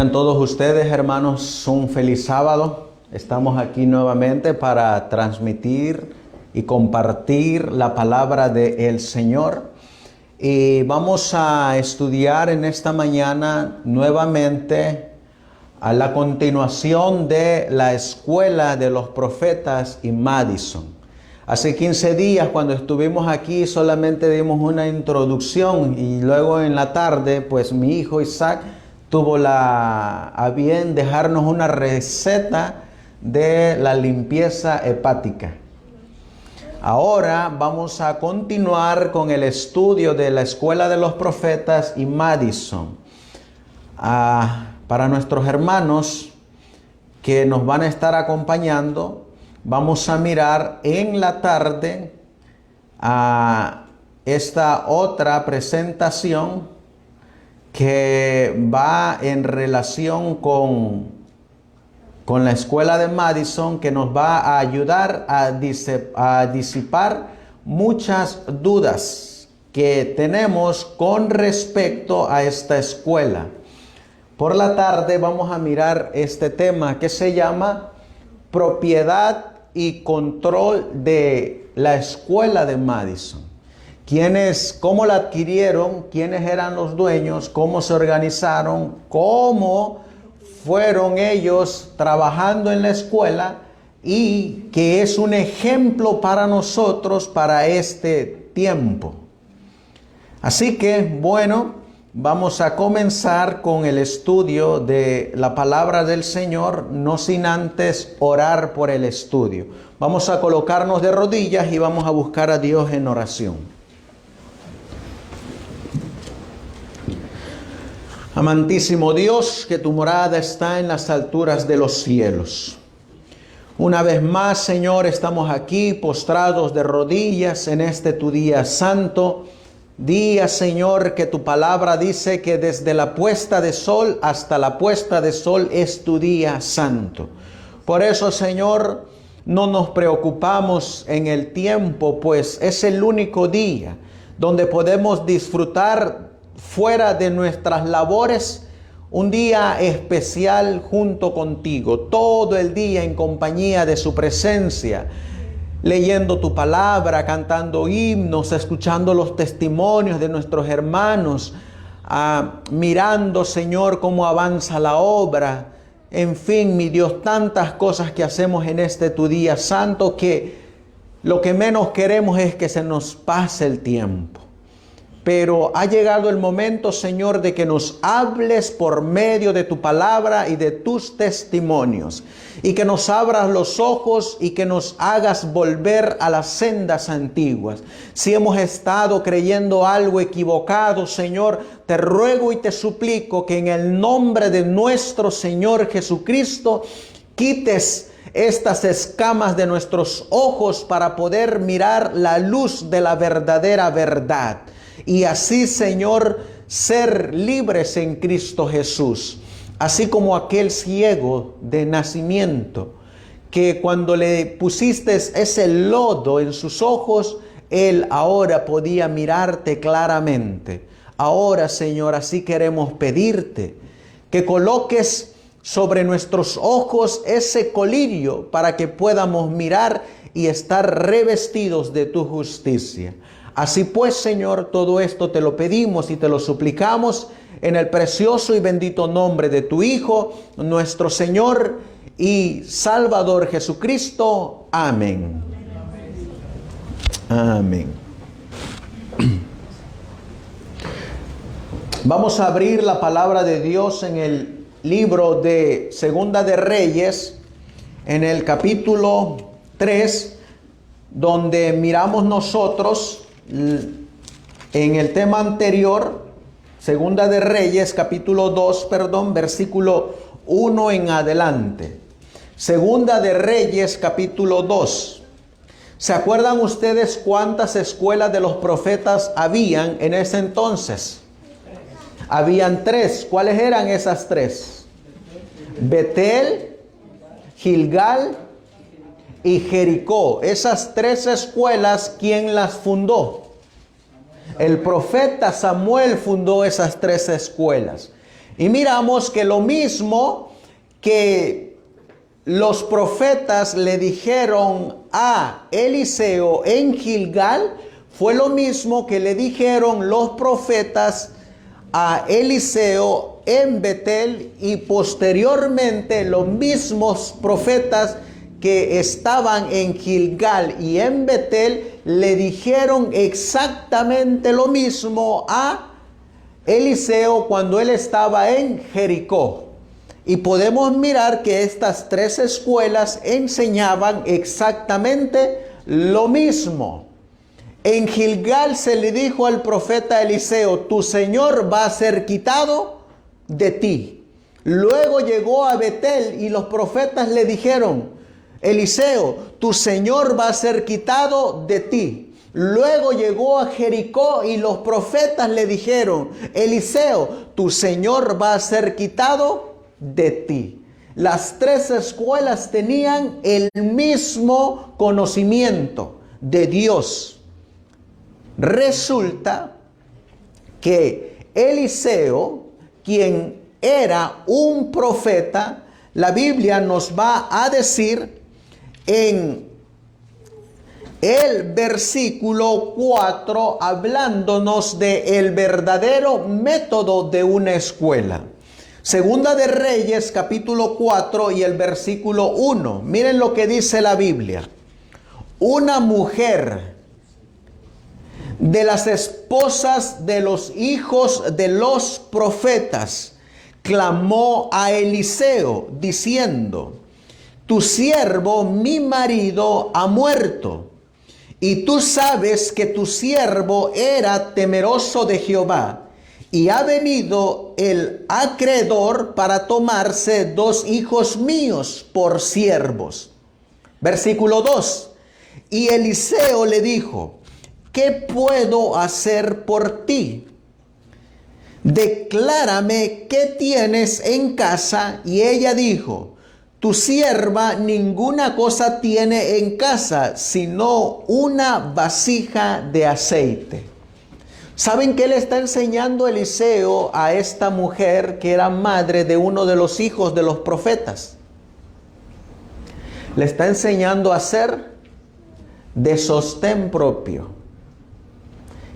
A todos ustedes, hermanos, un feliz sábado. Estamos aquí nuevamente para transmitir y compartir la palabra del Señor. Y vamos a estudiar en esta mañana nuevamente a la continuación de la escuela de los profetas y Madison. Hace 15 días cuando estuvimos aquí solamente dimos una introducción y luego en la tarde pues mi hijo Isaac tuvo a bien dejarnos una receta de la limpieza hepática. Ahora vamos a continuar con el estudio de la escuela de los profetas y Madison. Para nuestros hermanos que nos van a estar acompañando, vamos a mirar en la tarde a esta otra presentación que va en relación con la escuela de Madison, que nos va a ayudar a disipar muchas dudas que tenemos con respecto a esta escuela. Por la tarde vamos a mirar este tema que se llama propiedad y control de la escuela de Madison. ¿Cómo la adquirieron? ¿Quiénes eran los dueños? ¿Cómo se organizaron? ¿Cómo fueron ellos trabajando en la escuela? Y que es un ejemplo para nosotros para este tiempo. Así que, bueno, vamos a comenzar con el estudio de la palabra del Señor, no sin antes orar por el estudio. Vamos a colocarnos de rodillas y vamos a buscar a Dios en oración. Amantísimo Dios, que tu morada está en las alturas de los cielos. Una vez más, Señor, estamos aquí postrados de rodillas en este tu día santo. Día, Señor, que tu palabra dice que desde la puesta de sol hasta la puesta de sol es tu día santo. Por eso, Señor, no nos preocupamos en el tiempo, pues es el único día donde podemos disfrutar fuera de nuestras labores, un día especial junto contigo, todo el día en compañía de su presencia, leyendo tu palabra, cantando himnos, escuchando los testimonios de nuestros hermanos, mirando, Señor, cómo avanza la obra. En fin, mi Dios, tantas cosas que hacemos en este tu día santo que lo que menos queremos es que se nos pase el tiempo. Pero ha llegado el momento, Señor, de que nos hables por medio de tu palabra y de tus testimonios. Y que nos abras los ojos y que nos hagas volver a las sendas antiguas. Si hemos estado creyendo algo equivocado, Señor, te ruego y te suplico que en el nombre de nuestro Señor Jesucristo quites estas escamas de nuestros ojos para poder mirar la luz de la verdadera verdad. Y así, Señor, ser libres en Cristo Jesús. Así como aquel ciego de nacimiento, que cuando le pusiste ese lodo en sus ojos, él ahora podía mirarte claramente. Ahora, Señor, así queremos pedirte que coloques sobre nuestros ojos ese colirio para que podamos mirar y estar revestidos de tu justicia. Así pues, Señor, todo esto te lo pedimos y te lo suplicamos en el precioso y bendito nombre de tu Hijo, nuestro Señor y Salvador Jesucristo. Amén. Amén. Vamos a abrir la palabra de Dios en el libro de Segunda de Reyes, en el capítulo 3, donde miramos nosotros en el tema anterior, Segunda de Reyes, capítulo 2, versículo 1 en adelante. Segunda de Reyes, capítulo 2. ¿Se acuerdan ustedes cuántas escuelas de los profetas habían en ese entonces? Habían 3. ¿Cuáles eran esas 3? Betel, Gilgal y Jericó. Esas 3 escuelas, ¿quién las fundó? El profeta Samuel fundó esas 3 escuelas. Y miramos que lo mismo que los profetas le dijeron a Eliseo en Gilgal, fue lo mismo que le dijeron los profetas a Eliseo en Betel, y posteriormente los mismos profetas que estaban en Gilgal y en Betel le dijeron exactamente lo mismo a Eliseo cuando él estaba en Jericó. Y podemos mirar que estas tres escuelas enseñaban exactamente lo mismo. En Gilgal se le dijo al profeta Eliseo: tu Señor va a ser quitado de ti. Luego llegó a Betel y los profetas le dijeron: Eliseo, tu Señor va a ser quitado de ti. Luego llegó a Jericó y los profetas le dijeron: Eliseo, tu Señor va a ser quitado de ti. Las tres escuelas tenían el mismo conocimiento de Dios. Resulta que Eliseo, quien era un profeta, la Biblia nos va a decir en el versículo 4, hablándonos del verdadero método de una escuela. Segunda de Reyes, capítulo 4 y el versículo 1. Miren lo que dice la Biblia. Una mujer de las esposas de los hijos de los profetas clamó a Eliseo diciendo: tu siervo, mi marido, ha muerto, y tú sabes que tu siervo era temeroso de Jehová, y ha venido el acreedor para tomarse 2 hijos míos por siervos. Versículo 2. Y Eliseo le dijo: ¿qué puedo hacer por ti? Declárame qué tienes en casa. Y ella dijo: tu sierva ninguna cosa tiene en casa, sino una vasija de aceite. ¿Saben qué le está enseñando Eliseo a esta mujer que era madre de uno de los hijos de los profetas? Le está enseñando a hacer de sostén propio.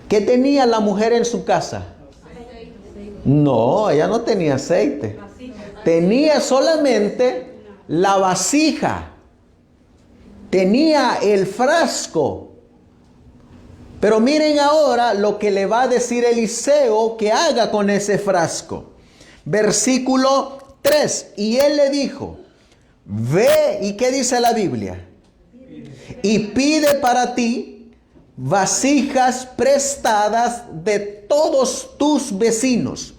¿Qué tenía la mujer en su casa? No, ella no tenía aceite. Tenía solamente la vasija. Tenía el frasco. Pero miren ahora lo que le va a decir Eliseo que haga con ese frasco. Versículo 3. Y él le dijo: ve, ¿y qué dice la Biblia? Y pide para ti vasijas prestadas de todos tus vecinos,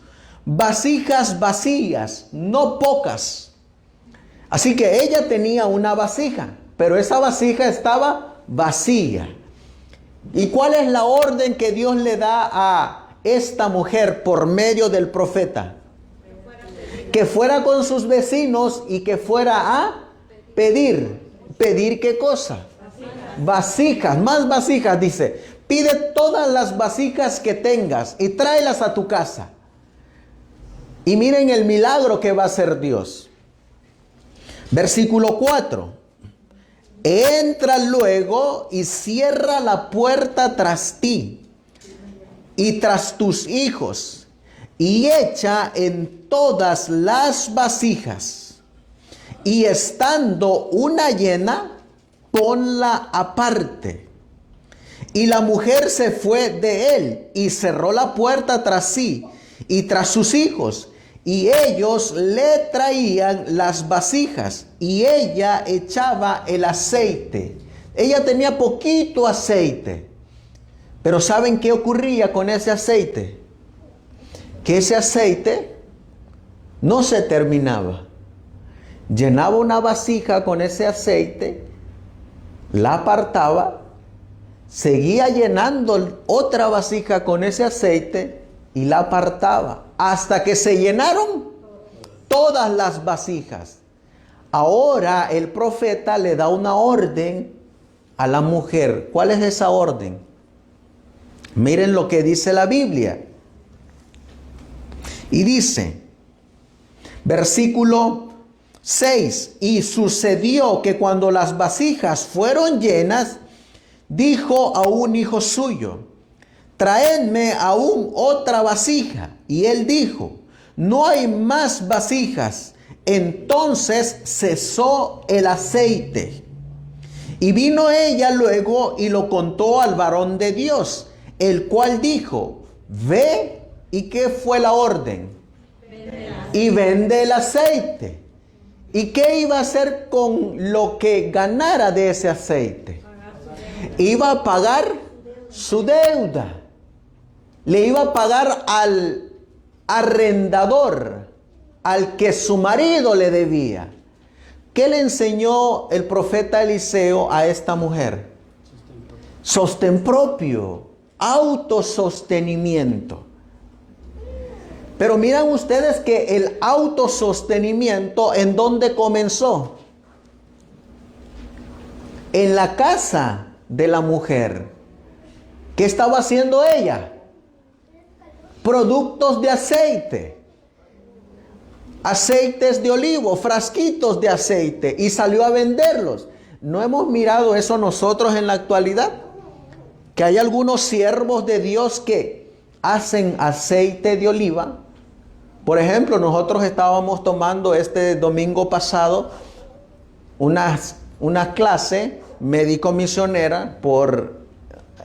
vasijas vacías, no pocas. Así que ella tenía una vasija, pero esa vasija estaba vacía. ¿Y cuál es la orden que Dios le da a esta mujer por medio del profeta? Que fuera con sus vecinos y que fuera a pedir. ¿Pedir qué cosa? Vasijas, más vasijas, dice. Pide todas las vasijas que tengas y tráelas a tu casa. Y miren el milagro que va a hacer Dios. Versículo 4. Entra luego y cierra la puerta tras ti y tras tus hijos, y echa en todas las vasijas, y estando una llena, ponla aparte. Y la mujer se fue de él y cerró la puerta tras sí y tras sus hijos, y ellos le traían las vasijas y ella echaba el aceite. Ella tenía poquito aceite, pero ¿saben qué ocurría con ese aceite? Que ese aceite no se terminaba. Llenaba una vasija con ese aceite, la apartaba, seguía llenando otra vasija con ese aceite y la apartaba hasta que se llenaron todas las vasijas. Ahora el profeta le da una orden a la mujer. ¿Cuál es esa orden? Miren lo que dice la Biblia. Y dice, Versículo 6. Y sucedió que cuando las vasijas fueron llenas, dijo a un hijo suyo: traedme aún otra vasija. Y él dijo: no hay más vasijas. Entonces cesó el aceite. Y vino ella luego y lo contó al varón de Dios, el cual dijo: ve. ¿Y qué fue la orden? Y vende el aceite. ¿Y qué iba a hacer con lo que ganara de ese aceite? Iba a pagar su deuda. Le iba a pagar al arrendador, al que su marido le debía. ¿Qué le enseñó el profeta Eliseo a esta mujer? Sostén propio, autosostenimiento. Pero miran ustedes que el autosostenimiento, ¿en dónde comenzó? En la casa de la mujer. ¿Qué estaba haciendo ella? Productos de aceite. Aceites de olivo, frasquitos de aceite, y salió a venderlos. ¿No hemos mirado eso nosotros en la actualidad? Que hay algunos siervos de Dios que hacen aceite de oliva. Por ejemplo, nosotros estábamos tomando este domingo pasado una clase médico-misionera por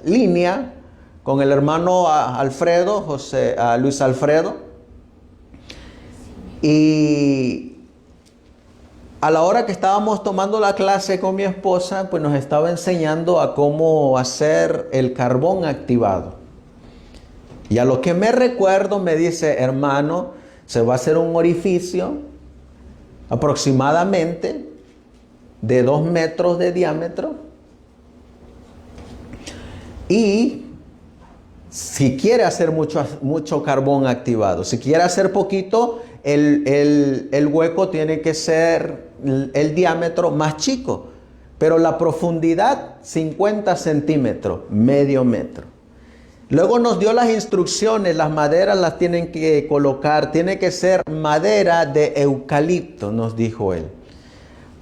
línea con el hermano Luis Alfredo. Y a la hora que estábamos tomando la clase con mi esposa, pues nos estaba enseñando a cómo hacer el carbón activado. Y a lo que me recuerdo me dice: hermano, se va a hacer un orificio aproximadamente de 2 metros de diámetro. Y si quiere hacer mucho carbón activado, si quiere hacer poquito, el hueco tiene que ser el diámetro más chico, pero la profundidad 50 centímetros, medio metro. Luego nos dio las instrucciones: las maderas las tienen que colocar, tiene que ser madera de eucalipto, nos dijo él.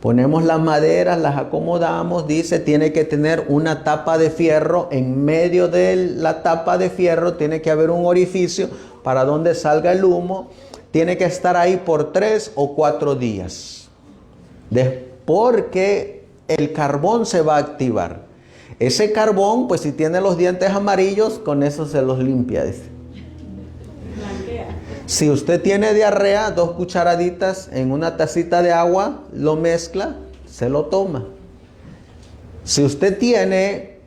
Ponemos las maderas, las acomodamos, dice, tiene que tener una tapa de fierro. En medio de la tapa de fierro tiene que haber un orificio para donde salga el humo. Tiene que estar ahí por 3 o 4 días. Porque el carbón se va a activar. Ese carbón, pues si tiene los dientes amarillos, con eso se los limpia. Dice. Si usted tiene diarrea, 2 cucharaditas en una tacita de agua, lo mezcla, se lo toma. Si usted tiene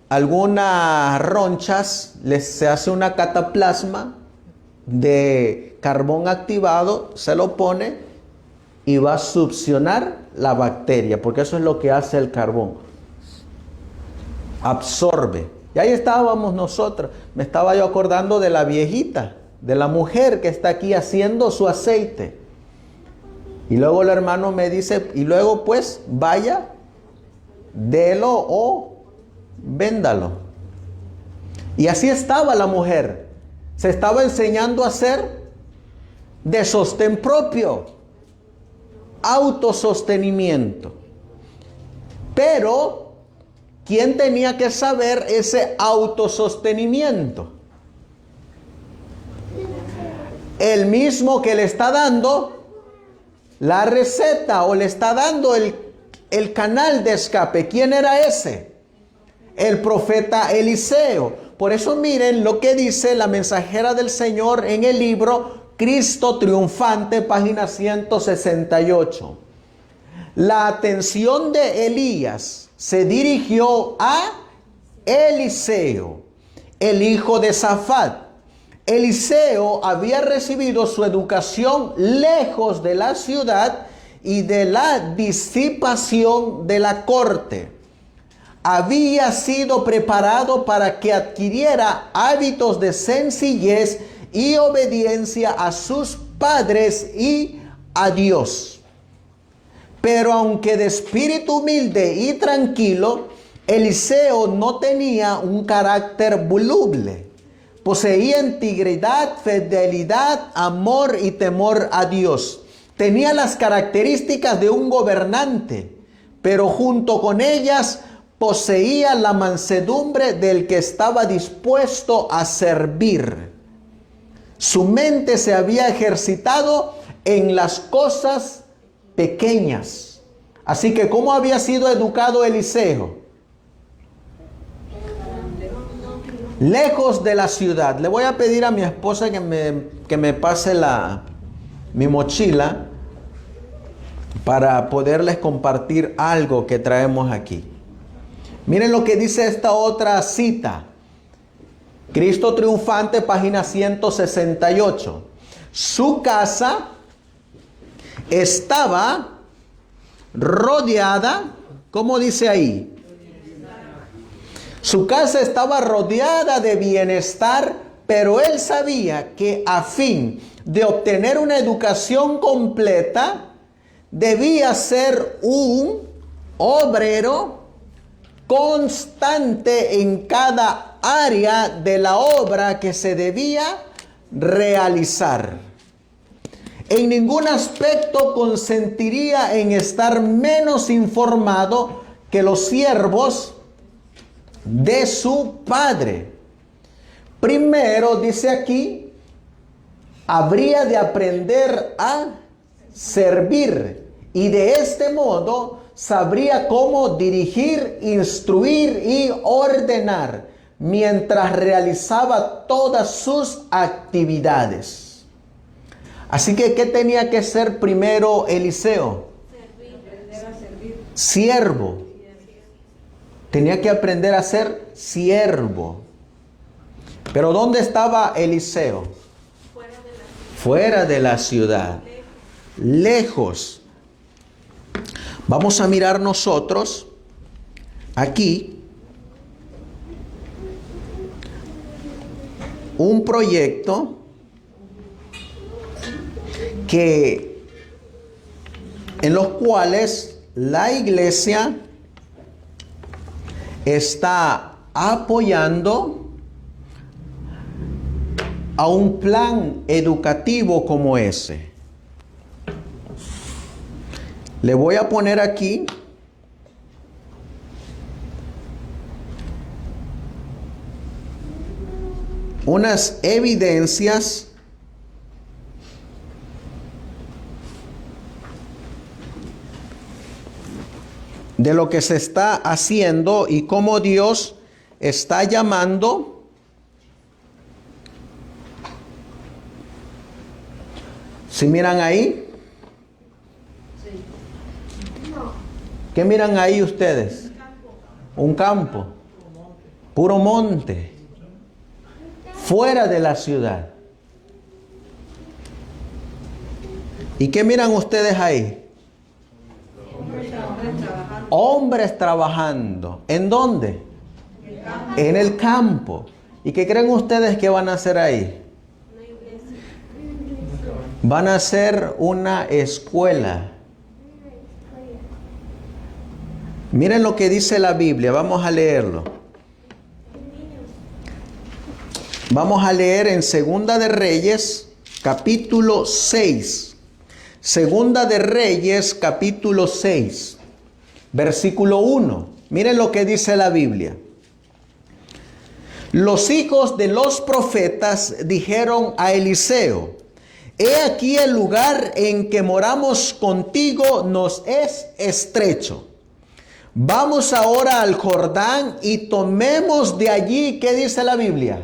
algunas ronchas, se hace una cataplasma de carbón activado, se lo pone y va a succionar la bacteria, porque eso es lo que hace el carbón. Absorbe. Y ahí estábamos nosotros. Me estaba yo acordando de la viejita, de la mujer que está aquí haciendo su aceite. Y luego el hermano me dice: y luego pues vaya, délo o véndalo. Y así estaba la mujer. Se estaba enseñando a hacer de sostén propio, autosostenimiento. Pero ¿quién tenía que saber ese autosostenimiento? El mismo que le está dando la receta o le está dando el canal de escape. ¿Quién era ese? El profeta Eliseo. Por eso miren lo que dice la mensajera del Señor en el libro Cristo Triunfante, página 168. La atención de Elías se dirigió a Eliseo, el hijo de Safat. Eliseo había recibido su educación lejos de la ciudad y de la disipación de la corte. Había sido preparado para que adquiriera hábitos de sencillez y obediencia a sus padres y a Dios. Pero aunque de espíritu humilde y tranquilo, Eliseo no tenía un carácter voluble. Poseía integridad, fidelidad, amor y temor a Dios. tenía las características de un gobernante, pero junto con ellas poseía la mansedumbre del que estaba dispuesto a servir. Su mente se había ejercitado en las cosas pequeñas. Así que, ¿cómo había sido educado Eliseo? Lejos de la ciudad. Le voy a pedir a mi esposa que me pase mi mochila para poderles compartir algo que traemos aquí. Miren lo que dice esta otra cita. Cristo triunfante, página 168. Su casa estaba rodeada, ¿cómo dice ahí? Su casa estaba rodeada de bienestar, pero él sabía que a fin de obtener una educación completa, debía ser un obrero constante en cada área de la obra que se debía realizar. En ningún aspecto consentiría en estar menos informado que los siervos de su padre. Primero, dice aquí, habría de aprender a servir, y de este modo sabría cómo dirigir, instruir y ordenar mientras realizaba todas sus actividades. Así que, ¿qué tenía que ser primero Eliseo? Siervo. Tenía que aprender a ser siervo. Pero ¿dónde estaba Eliseo? Fuera de la ciudad. Lejos. Vamos a mirar nosotros aquí un proyecto en los cuales la iglesia está apoyando a un plan educativo como ese. Le voy a poner aquí unas evidencias de lo que se está haciendo y cómo Dios está llamando ¿sí miran ahí? ¿Qué miran ahí ustedes? Un campo. Puro monte. Fuera de la ciudad. ¿Y qué miran ustedes ahí? Hombres trabajando. ¿En dónde? En el campo. ¿Y qué creen ustedes que van a hacer ahí? Van a hacer una escuela. Miren lo que dice la Biblia. Vamos a leerlo. Vamos a leer en Segunda de Reyes, capítulo 6. Segunda de Reyes, capítulo 6, versículo 1. Miren lo que dice la Biblia. Los hijos de los profetas dijeron a Eliseo: he aquí el lugar en que moramos contigo nos es estrecho. Vamos ahora al Jordán y tomemos de allí, ¿qué dice la Biblia?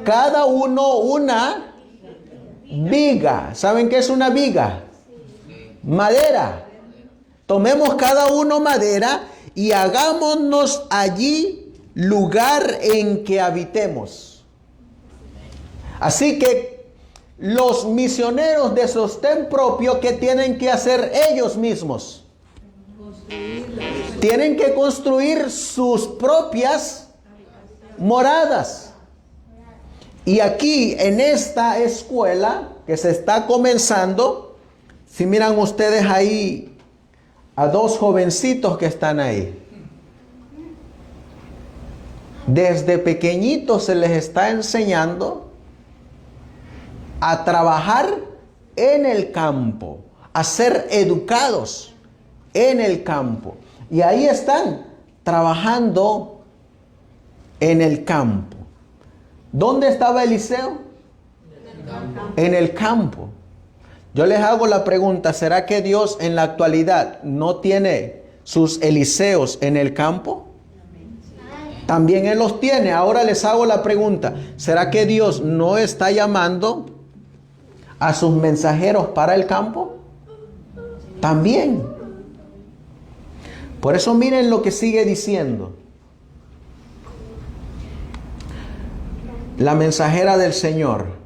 Cada uno una viga. ¿Saben qué es una viga? Madera. Tomemos cada uno madera y hagámonos allí lugar en que habitemos. Así que los misioneros de sostén propio, ¿qué tienen que hacer ellos mismos? Tienen que construir sus propias moradas. Y aquí en esta escuela que se está comenzando, si miran ustedes ahí a dos jovencitos que están ahí. Desde pequeñitos se les está enseñando a trabajar en el campo. a ser educados en el campo. Y ahí están trabajando en el campo. ¿Dónde estaba Eliseo? En el campo. Yo les hago la pregunta, ¿será que Dios en la actualidad no tiene sus Eliseos en el campo? También Él los tiene. Ahora les hago la pregunta, ¿será que Dios no está llamando a sus mensajeros para el campo? También. Por eso miren lo que sigue diciendo la mensajera del Señor.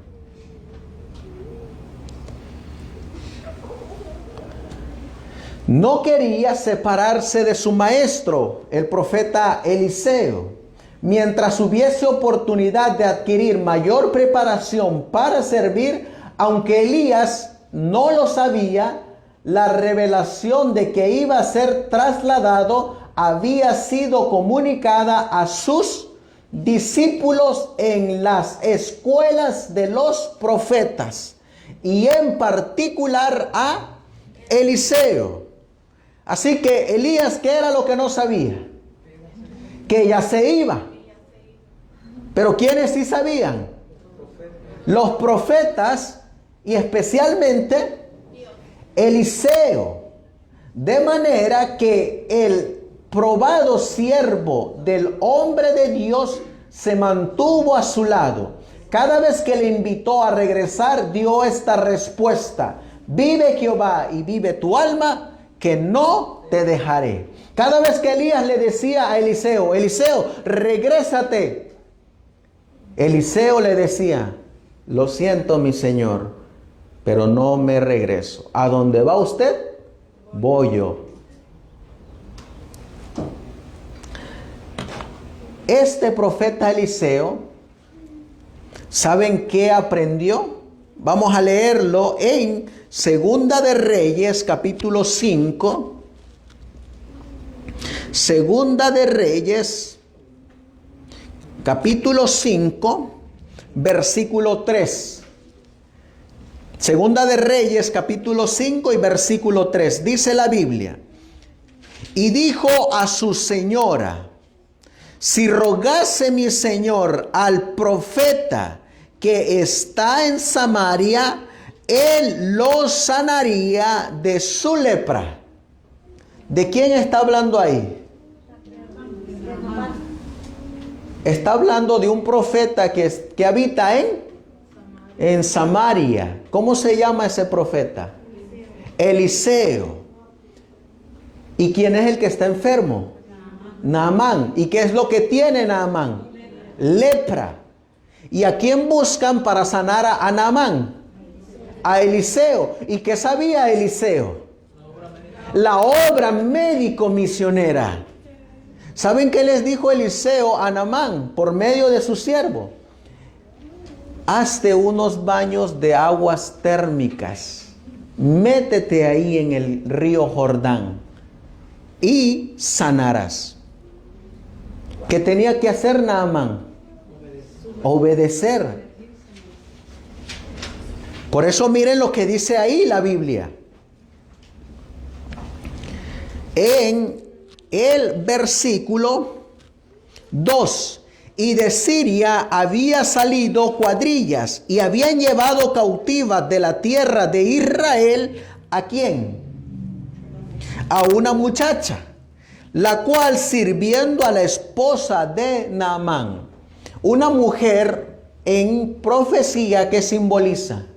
No quería separarse de su maestro, el profeta Eliseo, mientras hubiese oportunidad de adquirir mayor preparación para servir, aunque Elías no lo sabía. La revelación de que iba a ser trasladado había sido comunicada a sus discípulos en las escuelas de los profetas y en particular a Eliseo. Así que Elías, ¿qué era lo que no sabía? Que ya se iba. Pero ¿quiénes sí sabían? Los profetas y especialmente Eliseo. De manera que el probado siervo del hombre de Dios se mantuvo a su lado. Cada vez que le invitó a regresar, dio esta respuesta: vive Jehová y vive tu alma, que no te dejaré. Cada vez que Elías le decía a Eliseo: Eliseo, regrésate, Eliseo le decía: lo siento, mi señor, pero no me regreso. ¿A dónde va usted? Voy yo. Este profeta Eliseo, ¿saben qué aprendió? Vamos a leerlo en Segunda de Reyes, capítulo 5. Segunda de Reyes, capítulo 5, versículo 3. Segunda de Reyes, capítulo 5 y versículo 3. Dice la Biblia: y dijo a su señora: si rogase mi señor al profeta que está en Samaria, él lo sanaría de su lepra. ¿De quién está hablando ahí? Está hablando de un profeta que habita en Samaria. ¿Cómo se llama ese profeta? Eliseo. ¿Y quién es el que está enfermo? Naamán. ¿Y qué es lo que tiene Naamán? Lepra. ¿Y a quién buscan para sanar a Naamán? A Eliseo. ¿Y qué sabía Eliseo? La obra médico-misionera. ¿Saben qué les dijo Eliseo a Naamán por medio de su siervo? Hazte unos baños de aguas térmicas. Métete ahí en el río Jordán y sanarás. ¿Qué tenía que hacer Naamán? Obedecer. Por eso miren lo que dice ahí la Biblia. En el versículo 2. Y de Siria había salido cuadrillas y habían llevado cautivas de la tierra de Israel. ¿A quién? A una muchacha, la cual sirviendo a la esposa de Naamán. Una mujer en profecía que simboliza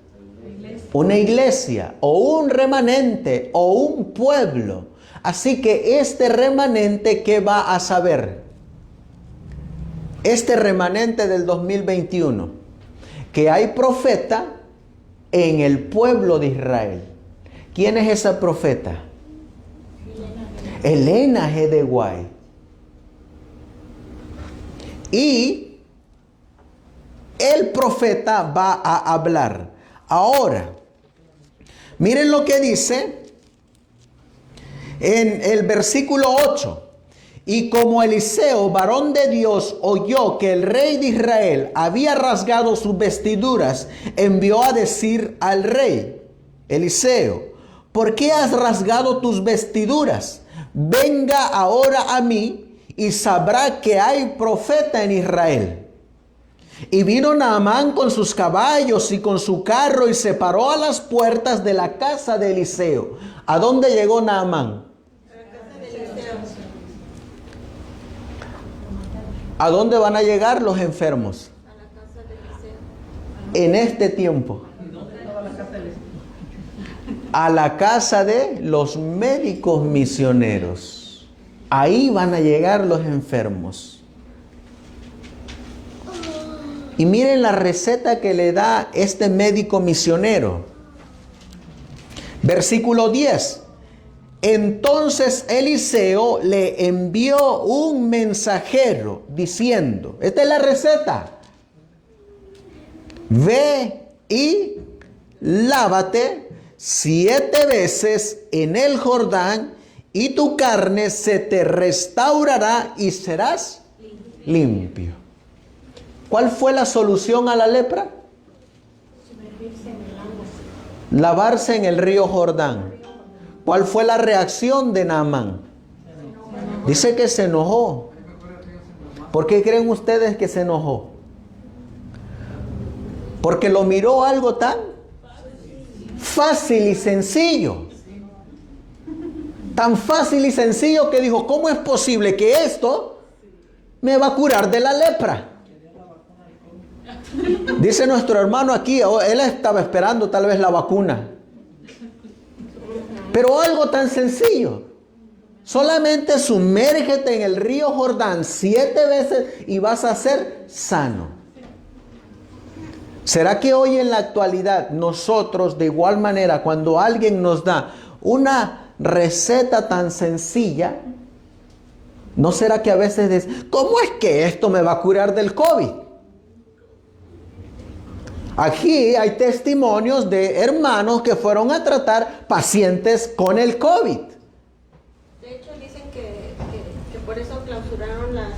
una iglesia o un remanente o un pueblo. Así que este remanente, ¿qué va a saber? Este remanente del 2021, que hay profeta en el pueblo de Israel. ¿Quién es esa profeta? Elena G. de White. Y el profeta va a hablar. Ahora, miren lo que dice en el versículo 8. Y como Eliseo, varón de Dios, oyó que el rey de Israel había rasgado sus vestiduras, envió a decir al rey Eliseo: ¿por qué has rasgado tus vestiduras? Venga ahora a mí y sabrá que hay profeta en Israel. Y vino Naamán con sus caballos y con su carro y se paró a las puertas de la casa de Eliseo. ¿A dónde llegó Naamán? ¿A dónde van a llegar los enfermos? En este tiempo. A la casa de los médicos misioneros. Ahí van a llegar los enfermos. Y miren la receta que le da este médico misionero. Versículo 10. Entonces Eliseo le envió un mensajero diciendo, esta es la receta. Ve y lávate 7 veces en el Jordán y tu carne se te restaurará y serás limpio. ¿Cuál fue la solución a la lepra? Lavarse en el río Jordán. ¿Cuál fue la reacción de Naamán? Dice que se enojó. ¿Por qué creen ustedes que se enojó? Porque lo miró algo tan fácil y sencillo. Tan fácil y sencillo que dijo, ¿cómo es posible que esto me va a curar de la lepra? Dice nuestro hermano aquí, él estaba esperando tal vez la vacuna. Pero algo tan sencillo. Solamente sumérgete en el río Jordán 7 veces y vas a ser sano. ¿Será que hoy en la actualidad nosotros de igual manera cuando alguien nos da una receta tan sencilla, ¿no será que a veces decimos, ¿cómo es que esto me va a curar del COVID? Aquí hay testimonios de hermanos que fueron a tratar pacientes con el COVID. De hecho, dicen que por eso clausuraron las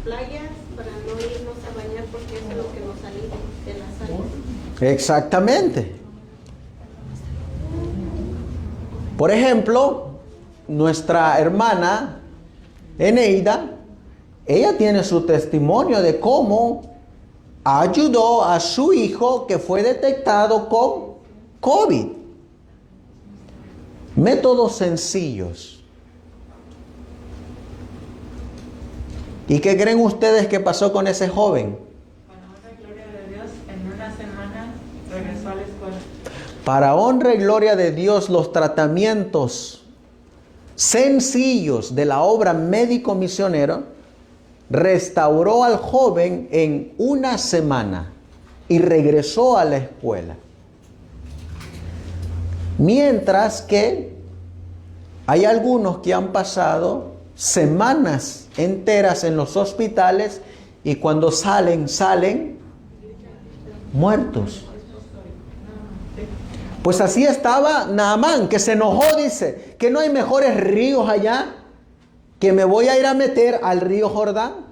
playas para no irnos a bañar porque eso es lo que nos alivia de la sal. Exactamente. Por ejemplo, nuestra hermana Eneida, ella tiene su testimonio de cómo ayudó a su hijo que fue detectado con COVID. Métodos sencillos. ¿Y qué creen ustedes que pasó con ese joven? Para honra y gloria de Dios, en una semana regresó a la escuela. Para honra y gloria de Dios, los tratamientos sencillos de la obra médico misionero restauró al joven en una semana y regresó a la escuela. Mientras que hay algunos que han pasado semanas enteras en los hospitales y cuando salen muertos. Pues así estaba Naamán, que se enojó, dice, que no hay mejores ríos allá, que me voy a ir a meter al río Jordán.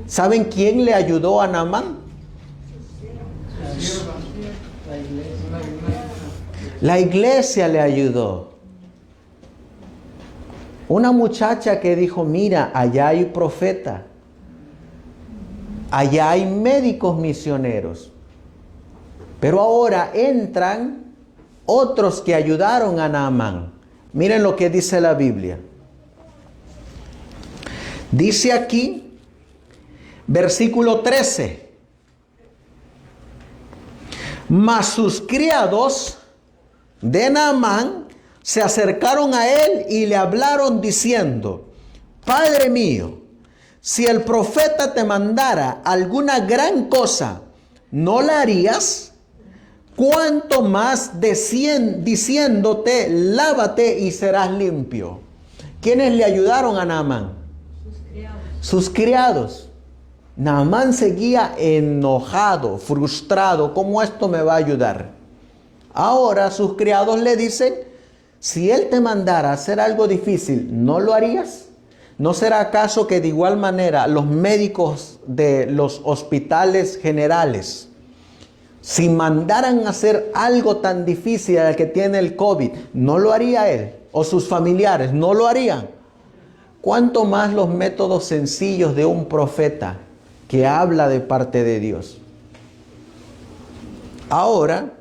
¿Saben quién le ayudó a Naamán? La iglesia le ayudó. Una muchacha que dijo, mira, allá hay profeta, allá hay médicos misioneros. Pero ahora entran otros que ayudaron a Naamán. Miren lo que dice la Biblia. Dice aquí, versículo 13. Mas sus criados de Naamán se acercaron a él y le hablaron diciendo, Padre mío, si el profeta te mandara alguna gran cosa, ¿no la harías? Cuanto más diciéndote, lávate y serás limpio. ¿Quiénes le ayudaron a Naamán? Sus criados. Naamán seguía enojado, frustrado. ¿Cómo esto me va a ayudar? Ahora sus criados le dicen, si él te mandara a hacer algo difícil, ¿no lo harías? ¿No será acaso que de igual manera los médicos de los hospitales generales Si mandaran a hacer algo tan difícil al que tiene el COVID, ¿no lo haría él? ¿O sus familiares no lo harían? ¿Cuánto más los métodos sencillos de un profeta que habla de parte de Dios? Ahora,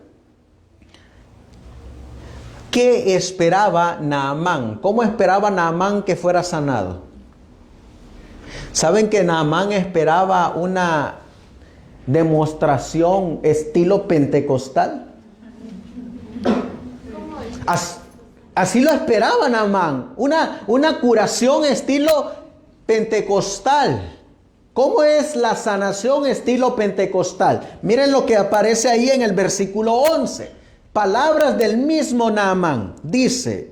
¿qué esperaba Naamán? ¿Cómo esperaba Naamán que fuera sanado? ¿Saben que Naamán esperaba una demostración estilo pentecostal? Así lo esperaba Naamán, una curación estilo pentecostal. ¿Cómo es la sanación estilo pentecostal? Miren lo que aparece ahí en el versículo 11. Palabras del mismo Naamán. Dice,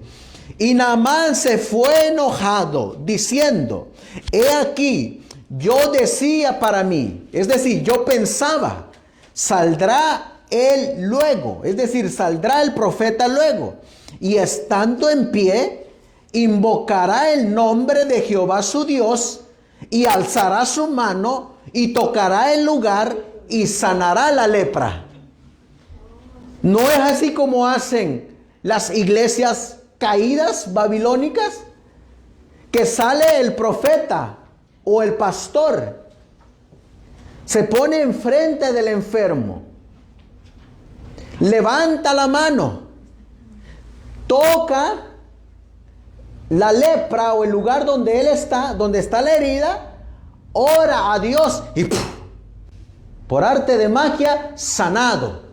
y Naamán se fue enojado, diciendo, he aquí, yo decía para mí, es decir, yo pensaba, saldrá él luego, es decir, saldrá el profeta luego, y estando en pie, invocará el nombre de Jehová su Dios, y alzará su mano, y tocará el lugar, y sanará la lepra. ¿No es así como hacen las iglesias caídas babilónicas? Que sale el profeta o el pastor, se pone enfrente del enfermo, levanta la mano, toca la lepra o el lugar donde él está, donde está la herida, ora a Dios y ¡puf!, por arte de magia, sanado.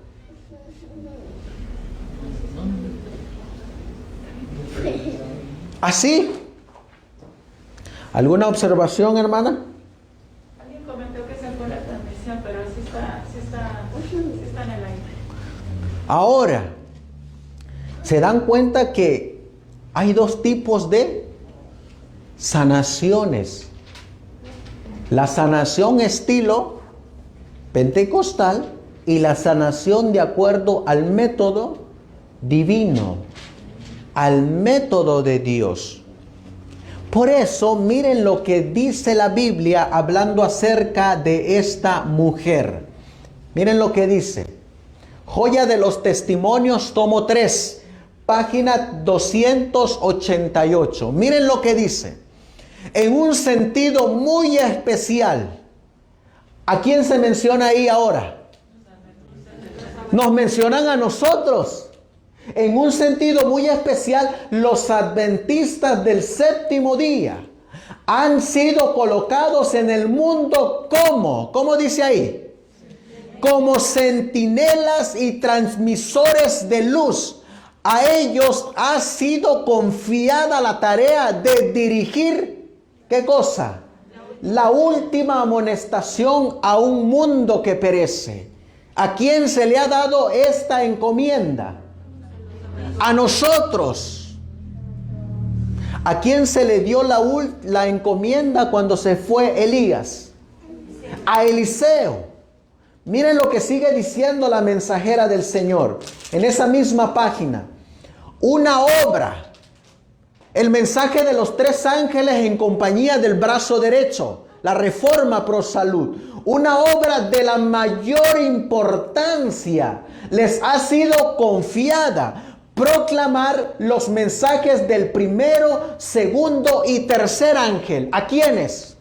Así. ¿Alguna observación, hermana? Alguien comentó que se fue la transmisión, pero sí está en el aire. Ahora, ¿se dan cuenta que hay dos tipos de sanaciones? La sanación estilo pentecostal y la sanación de acuerdo al método divino, al método de Dios. Por eso, miren lo que dice la Biblia hablando acerca de esta mujer. Miren lo que dice. Joya de los Testimonios, tomo 3, página 288. Miren lo que dice. En un sentido muy especial. ¿A quién se menciona ahí ahora? Nos mencionan a nosotros. En un sentido muy especial, los adventistas del séptimo día han sido colocados en el mundo como, ¿cómo dice ahí? Como centinelas y transmisores de luz. A ellos ha sido confiada la tarea de dirigir, ¿qué cosa? La última amonestación a un mundo que perece. ¿A quién se le ha dado esta encomienda? A nosotros. ¿A quién se le dio la encomienda cuando se fue Elías? A Eliseo. Miren lo que sigue diciendo la mensajera del Señor en esa misma página. Una obra. El mensaje de los 3 ángeles en compañía del brazo derecho. La reforma pro salud. Una obra de la mayor importancia les ha sido confiada. Proclamar los mensajes del primero, segundo y tercer ángel. ¿A quiénes?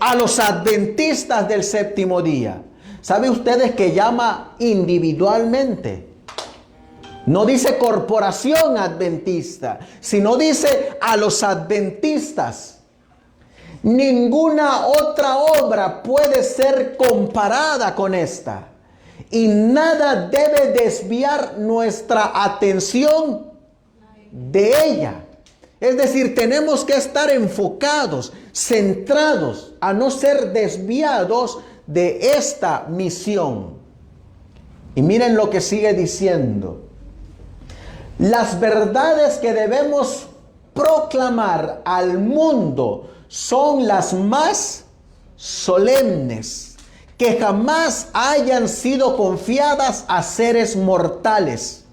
A los adventistas del séptimo día. ¿Saben ustedes que llama individualmente? No dice corporación adventista, sino dice a los adventistas. Ninguna otra obra puede ser comparada con esta. Y nada debe desviar nuestra atención de ella. Es decir, tenemos que estar enfocados, centrados, a no ser desviados de esta misión. Y miren lo que sigue diciendo. Las verdades que debemos proclamar al mundo son las más solemnes que jamás hayan sido confiadas a seres mortales.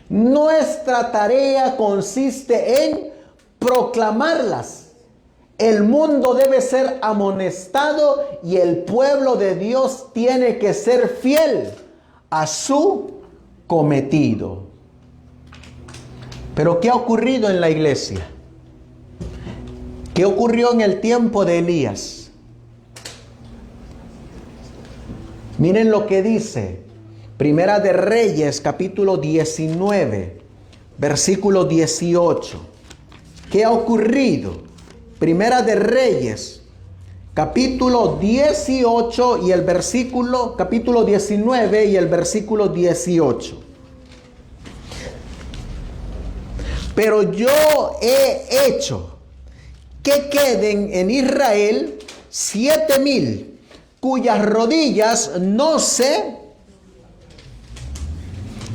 Nuestra tarea consiste en proclamarlas El mundo debe ser amonestado y el pueblo de Dios tiene que ser fiel a su cometido. Pero ¿qué ha ocurrido en la iglesia? ¿Qué ocurrió en el tiempo de Elías? Miren lo que dice Primera de Reyes, capítulo 19, versículo 18. ¿Qué ha ocurrido? Primera de Reyes, capítulo 18 y el versículo, capítulo 19 y el versículo 18. Pero yo he hecho que queden en Israel 7,000 cuyas rodillas no se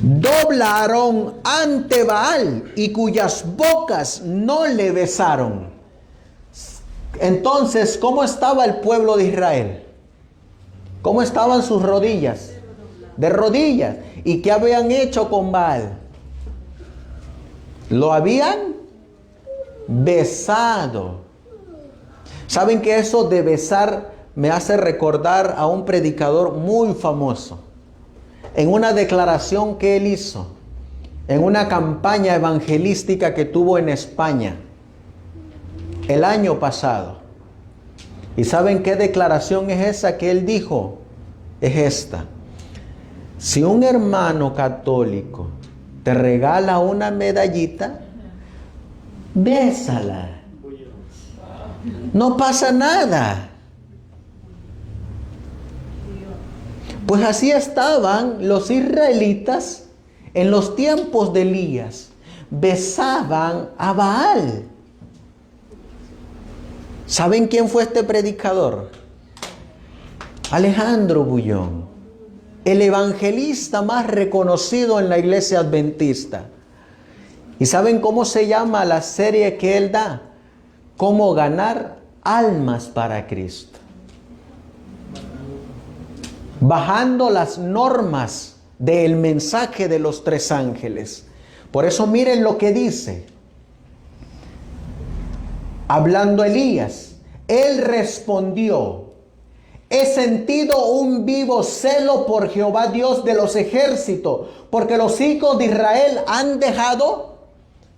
doblaron ante Baal y cuyas bocas no le besaron. Entonces, ¿cómo estaba el pueblo de Israel? ¿Cómo estaban sus rodillas? De rodillas. ¿Y qué habían hecho con Baal? Lo habían besado. ¿Saben que eso de besar me hace recordar a un predicador muy famoso? En una declaración que él hizo, en una campaña evangelística que tuvo en España, el año pasado. ¿Y saben qué declaración es esa que él dijo? Es esta. Si un hermano católico te regala una medallita, bésala. No pasa nada. Pues así estaban los israelitas en los tiempos de Elías. Besaban a Baal. ¿Saben quién fue este predicador? Alejandro Bullón, el evangelista más reconocido en la iglesia adventista. ¿Y saben cómo se llama la serie que él da? Cómo ganar almas para Cristo. Bajando las normas del mensaje de los 3 ángeles. Por eso miren lo que dice. Hablando Elías, él respondió: he sentido un vivo celo por Jehová Dios de los ejércitos, porque los hijos de Israel han dejado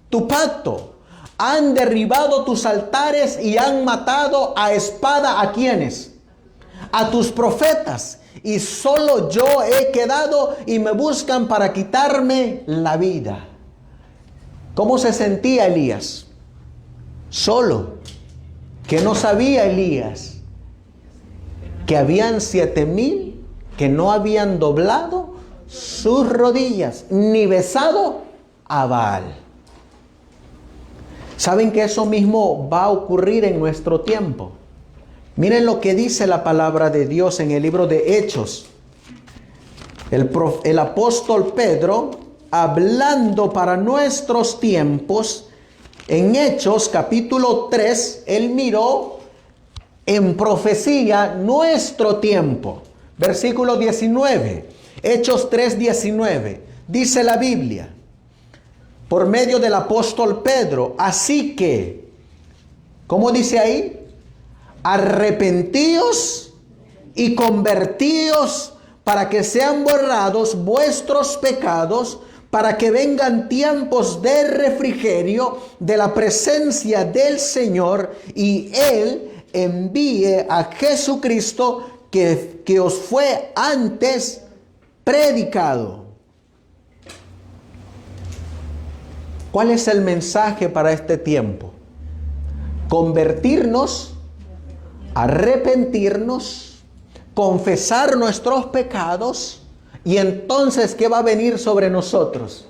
tu pacto, han derribado tus altares y han matado a espada ¿a quiénes? A tus profetas, y solo yo he quedado y me buscan para quitarme la vida. ¿Cómo se sentía Elías? Solo. Que no sabía Elías que habían 7,000 que no habían doblado sus rodillas ni besado a Baal. ¿Saben que eso mismo va a ocurrir en nuestro tiempo? Miren lo que dice la palabra de Dios en el libro de Hechos. El apóstol Pedro, hablando para nuestros tiempos, en Hechos capítulo 3, él miró en profecía nuestro tiempo. Versículo 19, Hechos 3:19, dice la Biblia, por medio del apóstol Pedro: así que, ¿cómo dice ahí? Arrepentíos y convertíos para que sean borrados vuestros pecados, para que vengan tiempos de refrigerio de la presencia del Señor, y Él envíe a Jesucristo que os fue antes predicado. ¿Cuál es el mensaje para este tiempo? Convertirnos, arrepentirnos, confesar nuestros pecados. Y entonces, ¿qué va a venir sobre nosotros?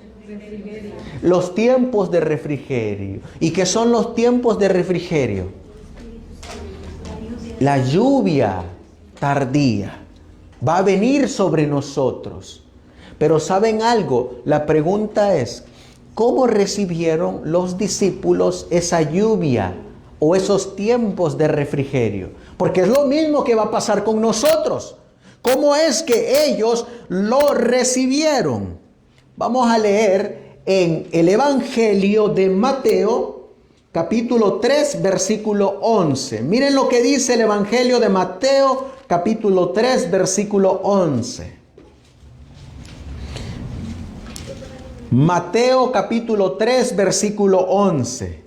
Los tiempos de refrigerio. ¿Y qué son los tiempos de refrigerio? La lluvia tardía va a venir sobre nosotros. Pero ¿saben algo? La pregunta es, ¿cómo recibieron los discípulos esa lluvia o esos tiempos de refrigerio? Porque es lo mismo que va a pasar con nosotros. ¿Cómo es que ellos lo recibieron? Vamos a leer en el Evangelio de Mateo, capítulo 3, versículo 11. Miren lo que dice el Evangelio de Mateo, capítulo 3, versículo 11. Mateo capítulo 3, versículo 11.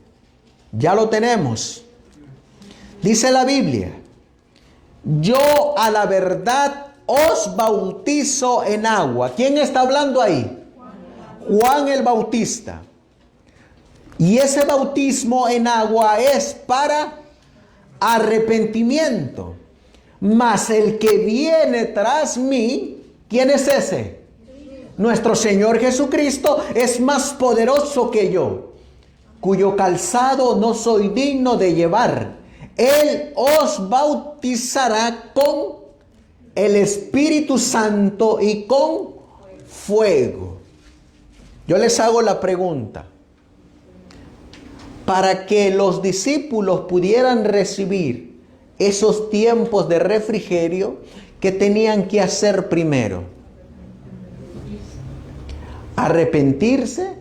Ya lo tenemos. Dice la Biblia: yo a la verdad os bautizo en agua. ¿Quién está hablando ahí? Juan el Bautista. Y ese bautismo en agua es para arrepentimiento. Mas el que viene tras mí, ¿quién es ese? Nuestro Señor Jesucristo es más poderoso que yo, cuyo calzado no soy digno de llevar. Él os bautizará con el Espíritu Santo y con fuego. Yo les hago la pregunta. Para que los discípulos pudieran recibir esos tiempos de refrigerio, ¿qué tenían que hacer primero? Arrepentirse,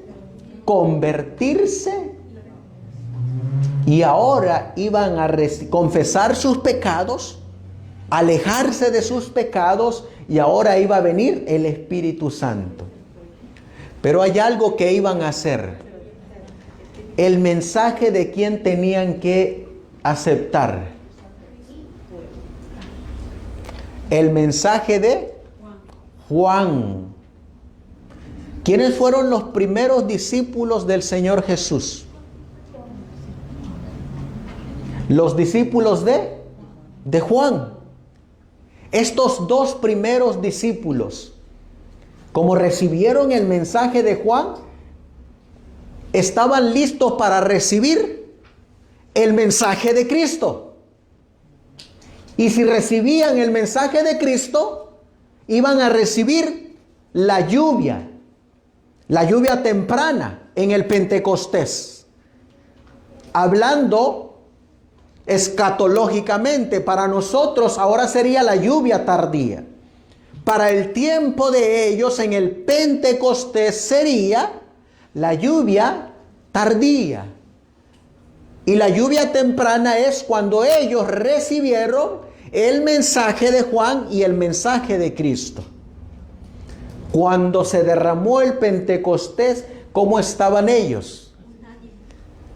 convertirse, y ahora iban a confesar sus pecados, alejarse de sus pecados, y ahora iba a venir el Espíritu Santo. Pero hay algo que iban a hacer. El mensaje de quién tenían que aceptar. El mensaje de Juan. ¿Quiénes fueron los primeros discípulos del Señor Jesús? Los discípulos de Juan. Estos dos primeros discípulos, como recibieron el mensaje de Juan, estaban listos para recibir el mensaje de Cristo. Y si recibían el mensaje de Cristo, iban a recibir la lluvia temprana en el Pentecostés. Hablando escatológicamente, para nosotros ahora sería la lluvia tardía. Para el tiempo de ellos en el Pentecostés sería la lluvia tardía. Y la lluvia temprana es cuando ellos recibieron el mensaje de Juan y el mensaje de Cristo. Cuando se derramó el Pentecostés, ¿cómo estaban ellos?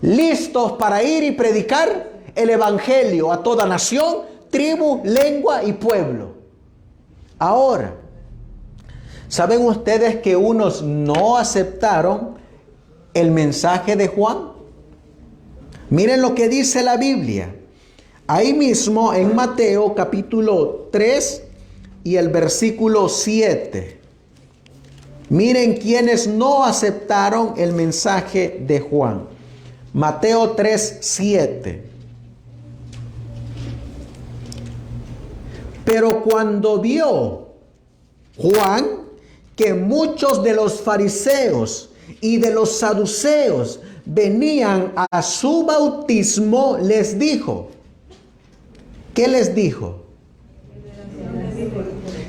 Listos para ir y predicar el Evangelio a toda nación, tribu, lengua y pueblo. Ahora, ¿saben ustedes que unos no aceptaron el mensaje de Juan? Miren lo que dice la Biblia. Ahí mismo en Mateo capítulo 3 y el versículo 7. Miren quienes no aceptaron el mensaje de Juan. Mateo 3, 7. Pero cuando vio Juan que muchos de los fariseos y de los saduceos venían a su bautismo, les dijo. ¿Qué les dijo?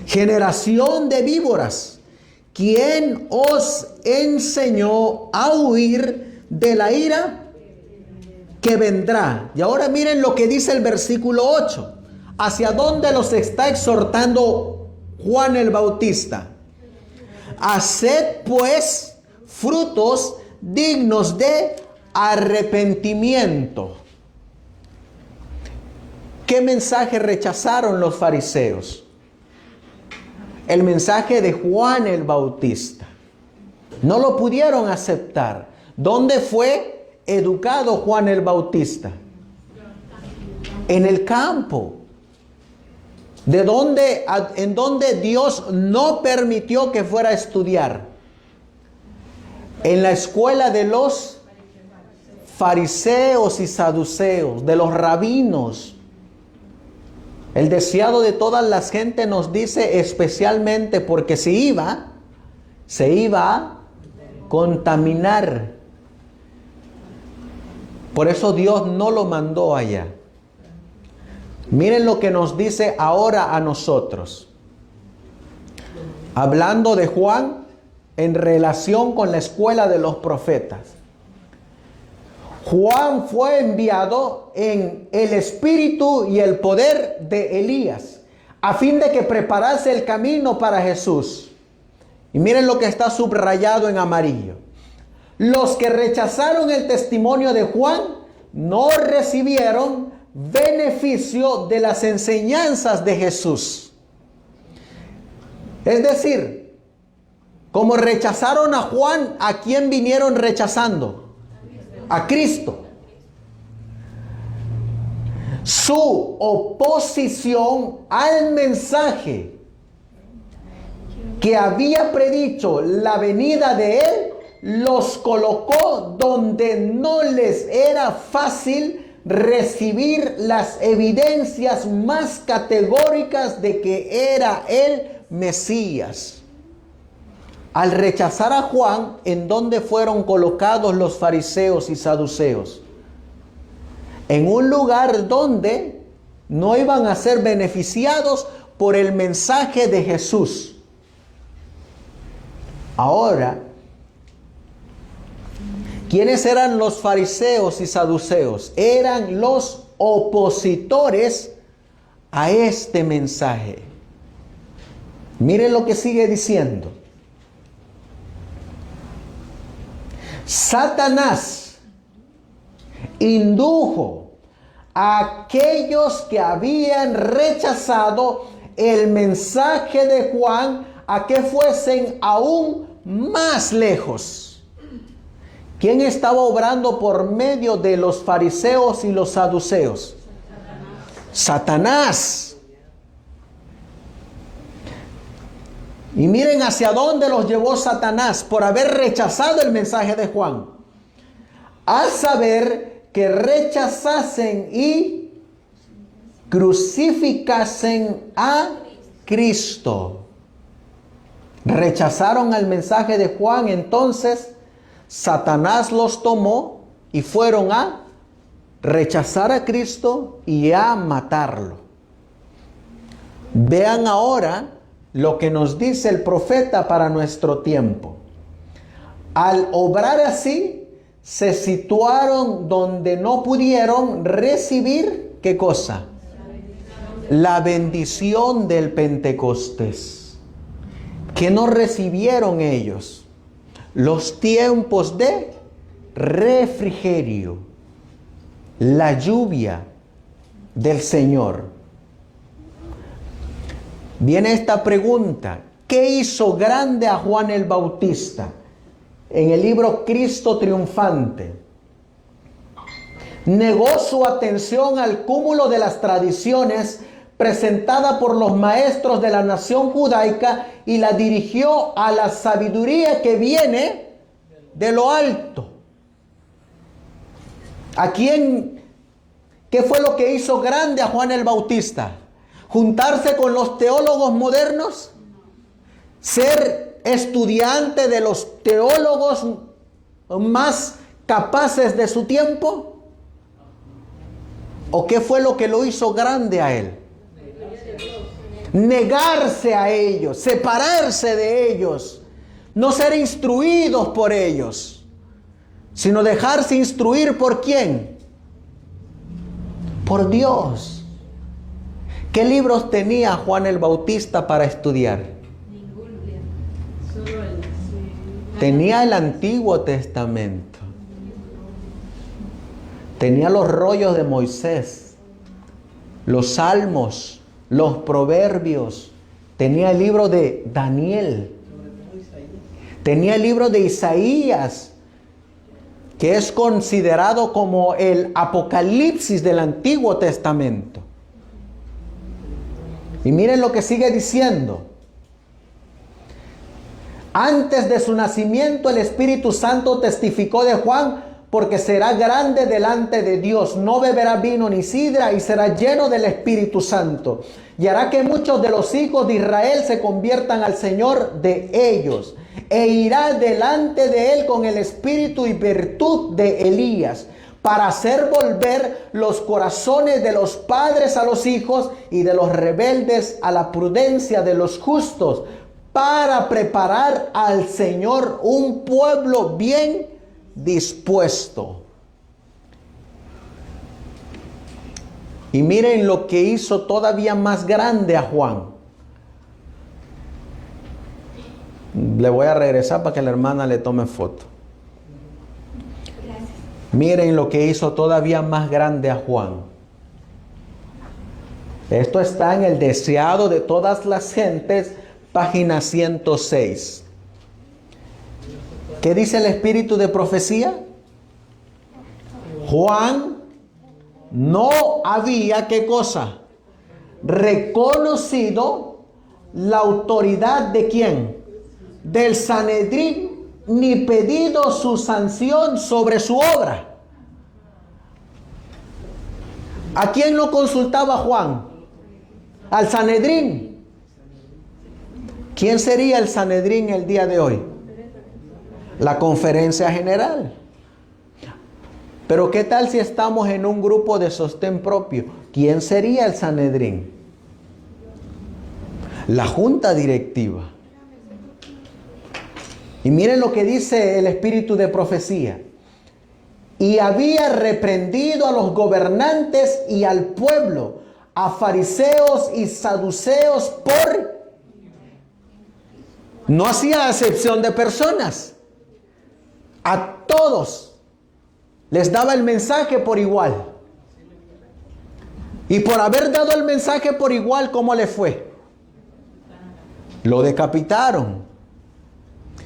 Generación de víboras, ¿quién os enseñó a huir de la ira que vendrá? Y ahora miren lo que dice el versículo 8. ¿Hacia dónde los está exhortando Juan el Bautista? Haced pues frutos dignos de arrepentimiento. ¿Qué mensaje rechazaron los fariseos? El mensaje de Juan el Bautista. No lo pudieron aceptar. ¿Dónde fue educado Juan el Bautista? En el campo. En donde Dios no permitió que fuera a estudiar. En la escuela de los fariseos y saduceos, de los rabinos. El deseado de todas las gentes, nos dice, especialmente porque se iba a contaminar. Por eso Dios no lo mandó allá. Miren lo que nos dice ahora a nosotros. Hablando de Juan en relación con la escuela de los profetas. Juan fue enviado en el espíritu y el poder de Elías, a fin de que preparase el camino para Jesús. Y miren lo que está subrayado en amarillo. Los que rechazaron el testimonio de Juan no recibieron beneficio de las enseñanzas de Jesús. Es decir, como rechazaron a Juan, ¿a quién vinieron rechazando? A Cristo. Su oposición al mensaje que había predicho la venida de Él, los colocó donde no les era fácil recibir las evidencias más categóricas de que era el Mesías. Al rechazar a Juan, ¿en dónde fueron colocados los fariseos y saduceos? En un lugar donde no iban a ser beneficiados por el mensaje de Jesús. Ahora, ¿quiénes eran los fariseos y saduceos? Eran los opositores a este mensaje. Miren lo que sigue diciendo. Satanás indujo a aquellos que habían rechazado el mensaje de Juan a que fuesen aún más lejos. ¿Quién estaba obrando por medio de los fariseos y los saduceos? Satanás. Y miren hacia dónde los llevó Satanás por haber rechazado el mensaje de Juan. A saber que rechazasen y crucificasen a Cristo. Rechazaron el mensaje de Juan, entonces Satanás los tomó y fueron a rechazar a Cristo y a matarlo. Vean ahora lo que nos dice el profeta para nuestro tiempo. Al obrar así, se situaron donde no pudieron recibir, ¿qué cosa? La bendición del Pentecostés. ¿Qué no recibieron ellos? Los tiempos de refrigerio, la lluvia del Señor. Viene esta pregunta: ¿qué hizo grande a Juan el Bautista? En el libro Cristo Triunfante, negó su atención al cúmulo de las tradiciones presentada por los maestros de la nación judaica y la dirigió a la sabiduría que viene de lo alto. ¿A quién? ¿Qué fue lo que hizo grande a Juan el Bautista? ¿Juntarse con los teólogos modernos? ¿Ser estudiante de los teólogos más capaces de su tiempo? ¿O qué fue lo que lo hizo grande a él? Negarse a ellos, separarse de ellos, no ser instruidos por ellos, sino dejarse instruir ¿por quién? Por Dios. ¿Qué libros tenía Juan el Bautista para estudiar? Tenía el Antiguo Testamento. Tenía los rollos de Moisés, los Salmos, los Proverbios. Tenía el libro de Daniel. Tenía el libro de Isaías, que es considerado como el Apocalipsis del Antiguo Testamento. Y miren lo que sigue diciendo. Antes de su nacimiento, el Espíritu Santo testificó de Juan, porque será grande delante de Dios, no beberá vino ni sidra y será lleno del Espíritu Santo. Y hará que muchos de los hijos de Israel se conviertan al Señor de ellos. E irá delante de él con el espíritu y virtud de Elías, para hacer volver los corazones de los padres a los hijos y de los rebeldes a la prudencia de los justos, para preparar al Señor un pueblo bien dispuesto. Y miren lo que hizo todavía más grande a Juan. Le voy a regresar para que la hermana le tome foto. Miren lo que hizo todavía más grande a Juan. Esto está en el Deseado de todas las gentes, página 106. ¿Qué dice el espíritu de profecía? Juan no había, ¿qué cosa? Reconocido la autoridad de ¿quién? Del Sanedrín, ni pedido su sanción sobre su obra. ¿A quién lo consultaba Juan? Al Sanedrín. ¿Quién sería el Sanedrín el día de hoy? La conferencia general. Pero ¿qué tal si estamos en un grupo de sostén propio? ¿Quién sería el Sanedrín? La junta directiva. Y miren lo que dice el espíritu de profecía. Y había reprendido a los gobernantes y al pueblo, a fariseos y saduceos por... No hacía acepción de personas. A todos les daba el mensaje por igual. Y por haber dado el mensaje por igual, ¿cómo le fue? Lo decapitaron.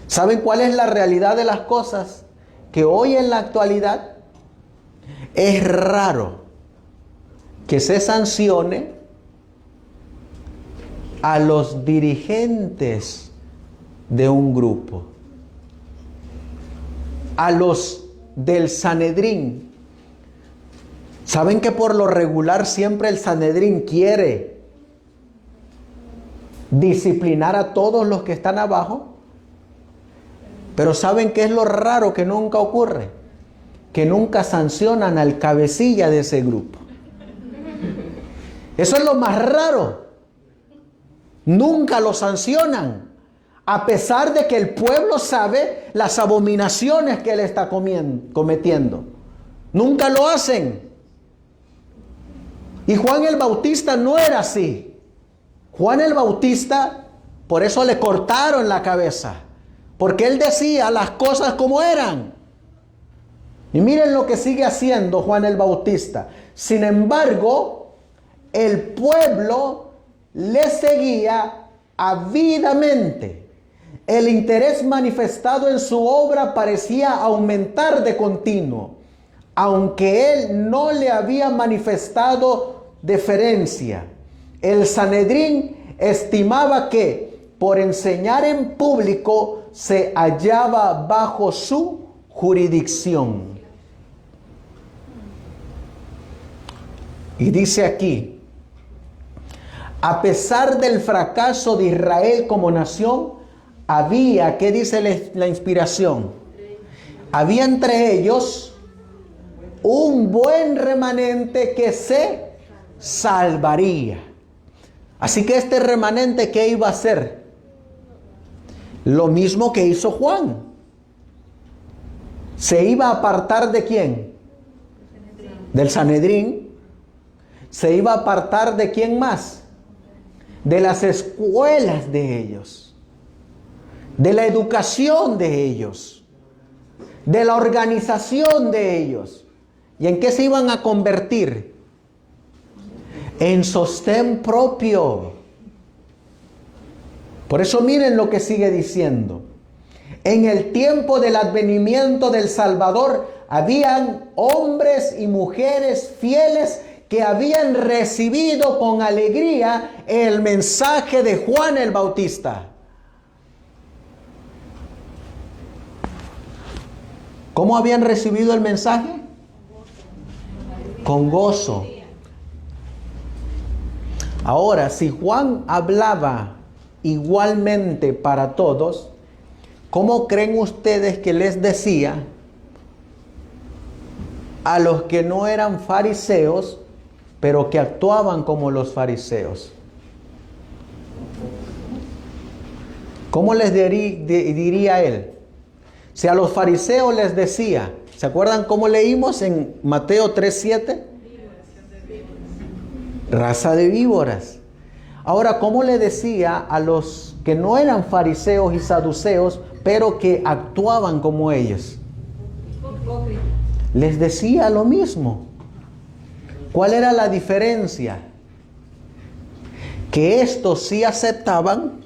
¿Saben cuál es la realidad de las cosas? Que hoy en la actualidad es raro que se sancione a los dirigentes de un grupo, a los del Sanedrín. ¿Saben que por lo regular siempre el Sanedrín quiere disciplinar a todos los que están abajo? Pero ¿saben qué es lo raro que nunca ocurre? Que nunca sancionan al cabecilla de ese grupo. Eso es lo más raro. Nunca lo sancionan. A pesar de que el pueblo sabe las abominaciones que él está cometiendo. Nunca lo hacen. Y Juan el Bautista no era así. Juan el Bautista, por eso le cortaron la cabeza. Porque él decía las cosas como eran. Y miren lo que sigue haciendo Juan el Bautista. Sin embargo, el pueblo le seguía ávidamente. El interés manifestado en su obra parecía aumentar de continuo, aunque él no le había manifestado deferencia. El Sanedrín estimaba que por enseñar en público se hallaba bajo su jurisdicción. Y dice aquí, a pesar del fracaso de Israel como nación, había, ¿qué dice la inspiración? Había entre ellos un buen remanente que se salvaría. Así que este remanente, ¿qué iba a hacer? Lo mismo que hizo Juan. Se iba a apartar ¿de quién? Del Sanedrín. Se iba a apartar ¿de quién más? De las escuelas de ellos. De la educación de ellos. De la organización de ellos. ¿Y en qué se iban a convertir? En sostén propio. Por eso miren lo que sigue diciendo. En el tiempo del advenimiento del Salvador, habían hombres y mujeres fieles que habían recibido con alegría el mensaje de Juan el Bautista. ¿Cómo habían recibido el mensaje? Con gozo. Ahora, si Juan hablaba igualmente para todos, ¿cómo creen ustedes que les decía a los que no eran fariseos, pero que actuaban como los fariseos? ¿Cómo les diría él? Si a los fariseos les decía, ¿se acuerdan cómo leímos en Mateo 3:7? Raza de víboras. Ahora, ¿cómo le decía a los que no eran fariseos y saduceos, pero que actuaban como ellos? Les decía lo mismo. ¿Cuál era la diferencia? Que estos sí aceptaban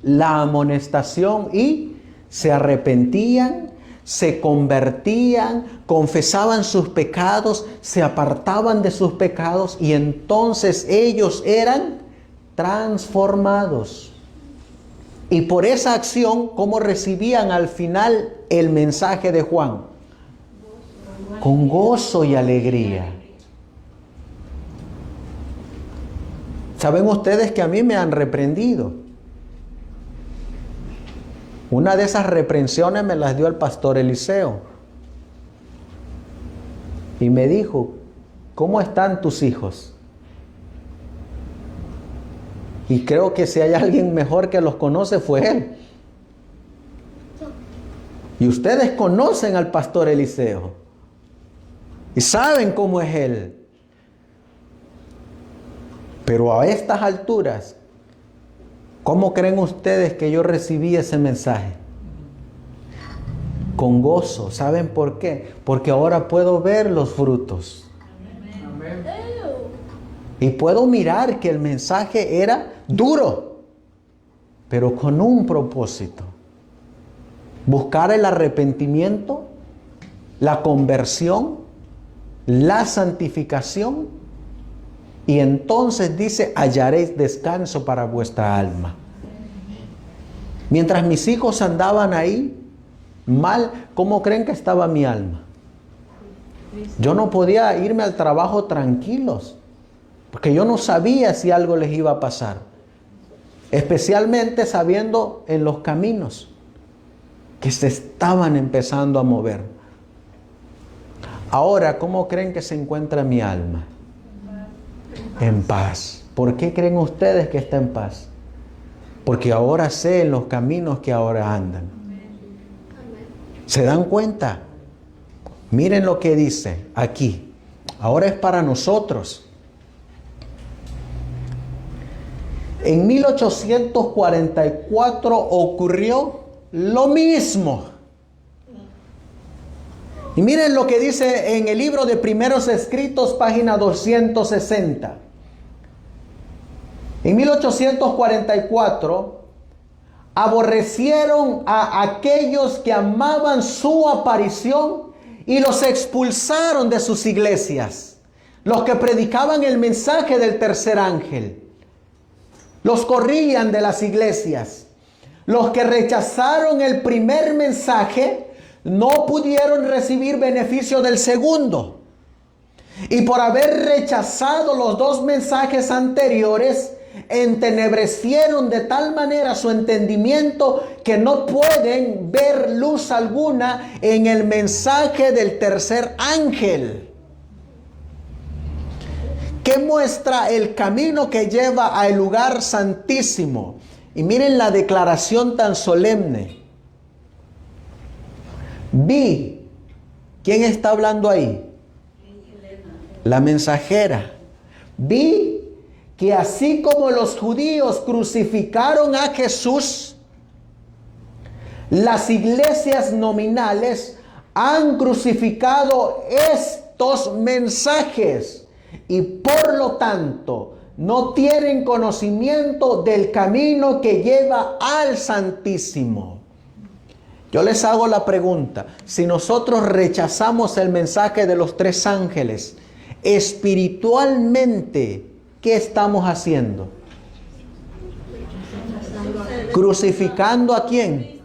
la amonestación y se arrepentían, se convertían, confesaban sus pecados, se apartaban de sus pecados y entonces ellos eran transformados. Y por esa acción, ¿cómo recibían al final el mensaje de Juan? Con gozo y alegría. ¿Saben ustedes que a mí me han reprendido? Una de esas reprensiones me las dio el pastor Eliseo. Y me dijo, ¿cómo están tus hijos? Y creo que si hay alguien mejor que los conoce fue él. Y ustedes conocen al pastor Eliseo. Y saben cómo es él. Pero a estas alturas, ¿cómo creen ustedes que yo recibí ese mensaje? Con gozo. ¿Saben por qué? Porque ahora puedo ver los frutos. Amén. Y puedo mirar que el mensaje era duro, pero con un propósito. Buscar el arrepentimiento, la conversión, la santificación. Y entonces dice, hallaréis descanso para vuestra alma. Mientras mis hijos andaban ahí mal, ¿cómo creen que estaba mi alma? Yo no podía irme al trabajo tranquilos, porque yo no sabía si algo les iba a pasar. Especialmente sabiendo en los caminos que se estaban empezando a mover. Ahora, ¿cómo creen que se encuentra mi alma? En paz. ¿Por qué creen ustedes que está en paz? Porque ahora sé en los caminos que ahora andan. ¿Se dan cuenta? Miren lo que dice aquí. Ahora es para nosotros. En 1844 ocurrió lo mismo. Y miren lo que dice en el libro de Primeros Escritos, página 260. En 1844, aborrecieron a aquellos que amaban su aparición y los expulsaron de sus iglesias. Los que predicaban el mensaje del tercer ángel. Los corrían de las iglesias. Los que rechazaron el primer mensaje no pudieron recibir beneficio del segundo. Y por haber rechazado los dos mensajes anteriores, entenebrecieron de tal manera su entendimiento que no pueden ver luz alguna en el mensaje del tercer ángel, que muestra el camino que lleva al lugar santísimo. Y miren la declaración tan solemne. Vi. ¿Quién está hablando ahí? La mensajera. Vi que así como los judíos crucificaron a Jesús, las iglesias nominales han crucificado estos mensajes y por lo tanto no tienen conocimiento del camino que lleva al Santísimo. Yo les hago la pregunta, si nosotros rechazamos el mensaje de los tres ángeles, espiritualmente, ¿qué estamos haciendo? ¿Crucificando a quién?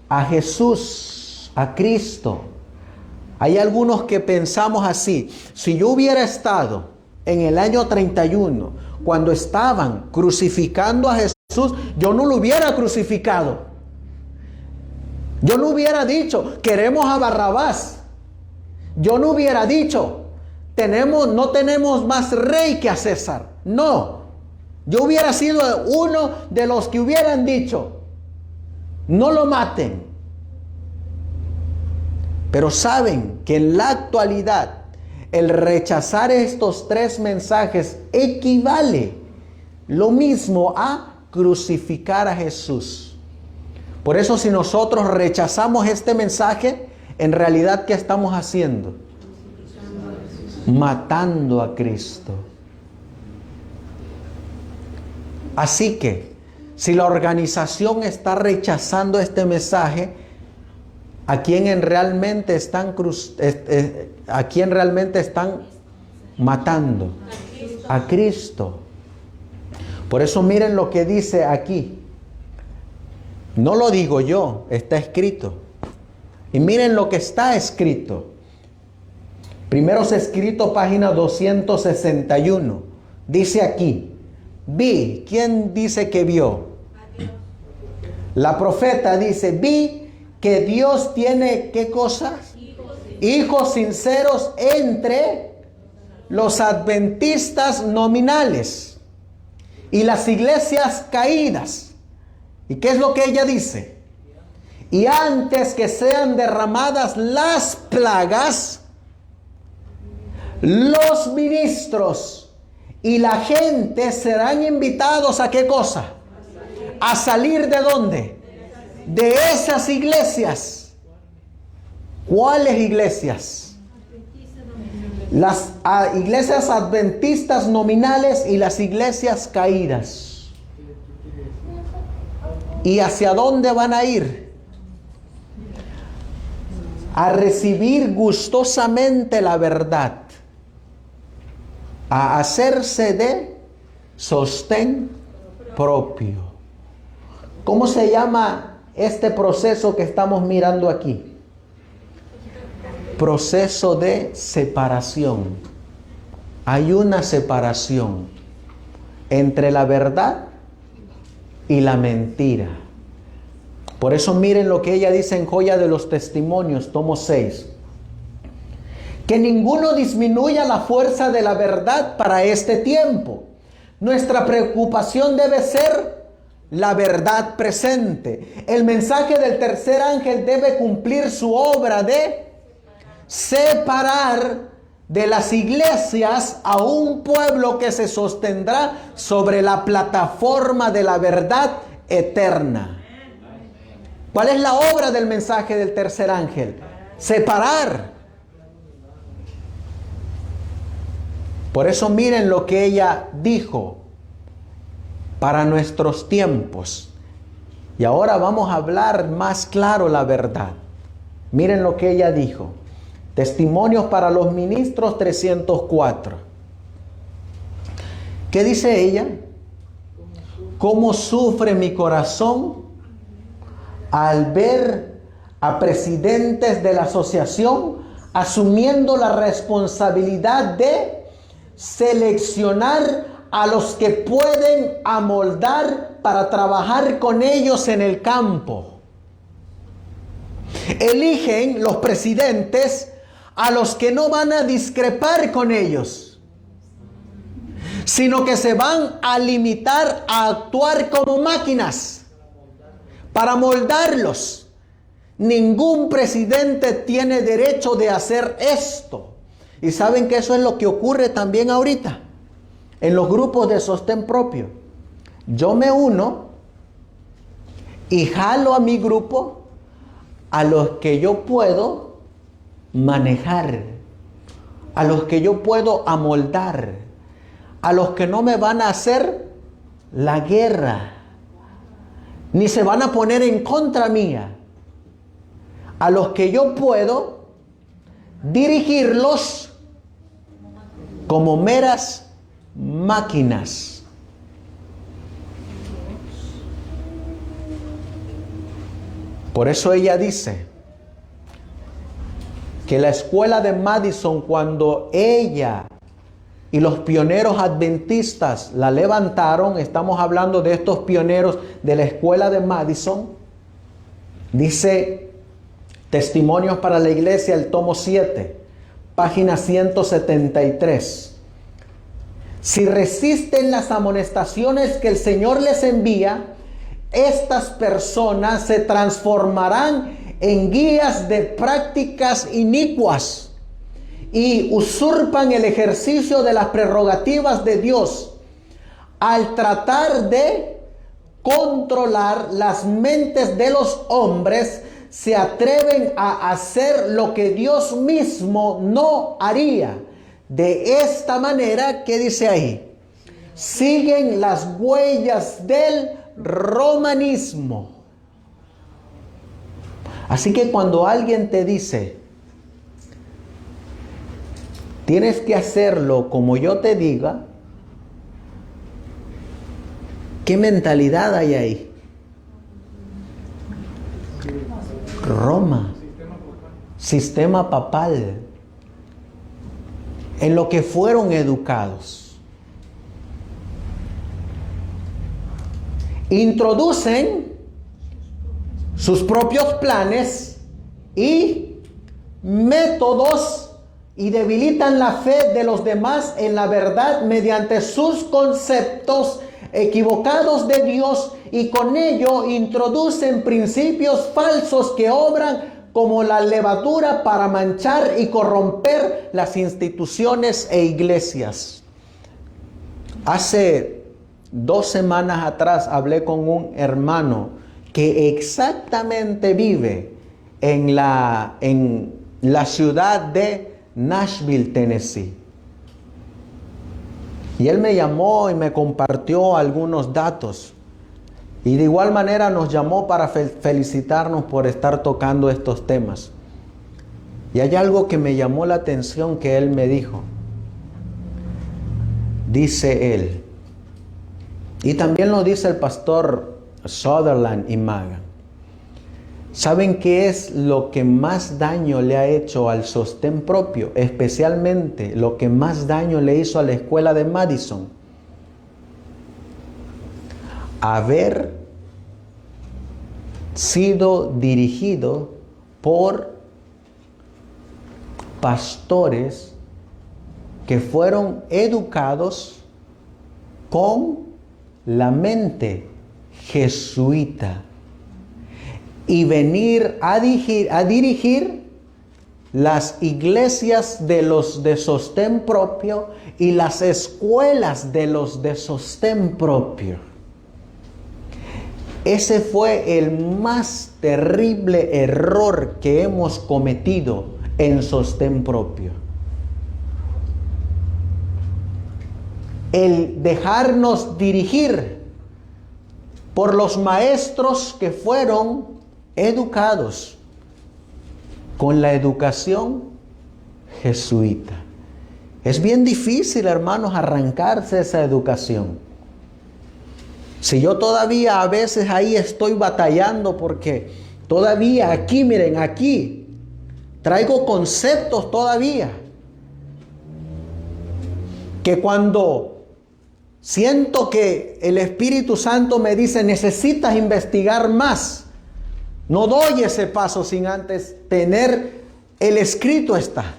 A Jesús, a Cristo. Hay algunos que pensamos así, si yo hubiera estado en el año 31, cuando estaban crucificando a Jesús, yo no lo hubiera crucificado. Yo no hubiera dicho, queremos a Barrabás. Yo no hubiera dicho, no tenemos más rey que a César. No, yo hubiera sido uno de los que hubieran dicho, no lo maten. Pero saben que en la actualidad el rechazar estos tres mensajes equivale lo mismo a crucificar a Jesús. Por eso, si nosotros rechazamos este mensaje, en realidad, ¿qué estamos haciendo? Matando a Cristo. Así que, si la organización está rechazando este mensaje, ¿a quién realmente están matando? A Cristo. Por eso miren lo que dice aquí. No lo digo yo, está escrito. Y miren lo que está escrito. Primeros Escritos, página 261. Dice aquí, vi. ¿Quién dice que vio? La profeta dice, vi que Dios tiene, ¿qué cosas? Hijos sinceros entre los adventistas nominales y las iglesias caídas. ¿Y qué es lo que ella dice? Y antes que sean derramadas las plagas, los ministros y la gente serán invitados ¿a qué cosa? A salir ¿de dónde? De esas iglesias. ¿Cuáles iglesias? Las iglesias adventistas nominales y las iglesias caídas. ¿Y hacia dónde van a ir? A recibir gustosamente la verdad, a hacerse de sostén propio. ¿Cómo se llama este proceso que estamos mirando aquí? Proceso de separación. Hay una separación entre la verdad y la mentira. Por eso miren lo que ella dice en Joya de los Testimonios, tomo 6. Que ninguno disminuya la fuerza de la verdad para este tiempo. Nuestra preocupación debe ser la verdad presente. El mensaje del tercer ángel debe cumplir su obra de separar de las iglesias a un pueblo que se sostendrá sobre la plataforma de la verdad eterna. ¿Cuál es la obra del mensaje del tercer ángel? Separar. Por eso miren lo que ella dijo para nuestros tiempos. Y ahora vamos a hablar más claro la verdad. Miren lo que ella dijo. Testimonios para los ministros 304. ¿Qué dice ella? ¿Cómo sufre mi corazón al ver a presidentes de la asociación asumiendo la responsabilidad de seleccionar a los que pueden amoldar para trabajar con ellos en el campo? Eligen los presidentes a los que no van a discrepar con ellos, sino que se van a limitar a actuar como máquinas para moldarlos. Ningún presidente tiene derecho de hacer esto. Y saben que eso es lo que ocurre también ahorita en los grupos de sostén propio. Yo me uno y jalo a mi grupo a los que yo puedo manejar, a los que yo puedo amoldar, a los que no me van a hacer la guerra, ni se van a poner en contra mía, a los que yo puedo dirigirlos como meras máquinas. Por eso ella dice que la escuela de Madison, cuando ella y los pioneros adventistas la levantaron, estamos hablando de estos pioneros de la escuela de Madison, dice Testimonios para la Iglesia, el tomo 7, página 173. Si resisten las amonestaciones que el Señor les envía, estas personas se transformarán en guías de prácticas inicuas y usurpan el ejercicio de las prerrogativas de Dios al tratar de controlar las mentes de los hombres. Se atreven a hacer lo que Dios mismo no haría. De esta manera, ¿qué dice ahí? Siguen las huellas del romanismo. Así que cuando alguien te dice, tienes que hacerlo como yo te diga, ¿qué mentalidad hay ahí? Roma, sistema papal, en lo que fueron educados. Introducen sus propios planes y métodos y debilitan la fe de los demás en la verdad mediante sus conceptos equivocados de Dios, y con ello introducen principios falsos que obran como la levadura para manchar y corromper las instituciones e iglesias. Hace 2 semanas atrás hablé con un hermano que exactamente vive en la ciudad de Nashville, Tennessee. Y él me llamó y me compartió algunos datos. Y de igual manera nos llamó para felicitarnos por estar tocando estos temas. Y hay algo que me llamó la atención que él me dijo. Dice él, y también lo dice el pastor Sutherland y Maga. ¿Saben qué es lo que más daño le ha hecho al sostén propio? Especialmente lo que más daño le hizo a la escuela de Madison. Haber sido dirigido por pastores que fueron educados con la mente jesuita y venir a dirigir las iglesias de los de sostén propio y las escuelas de los de sostén propio. Ese fue el más terrible error que hemos cometido en sostén propio. El dejarnos dirigir por los maestros que fueron educados con la educación jesuita. Es bien difícil, hermanos, arrancarse esa educación. Si yo todavía a veces ahí estoy batallando porque todavía aquí, miren, aquí traigo conceptos todavía que cuando siento que el Espíritu Santo me dice necesitas investigar más, no doy ese paso sin antes tener el escrito está.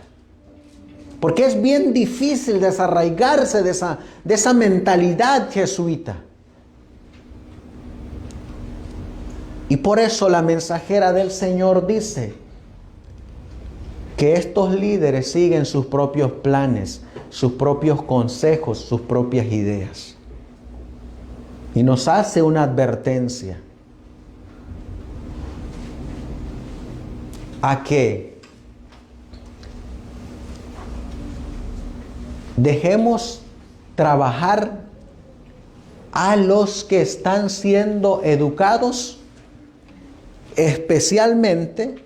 Porque es bien difícil desarraigarse de esa mentalidad jesuita. Y por eso la mensajera del Señor dice que estos líderes siguen sus propios planes, sus propios consejos, sus propias ideas. Y nos hace una advertencia a que dejemos trabajar a los que están siendo educados, especialmente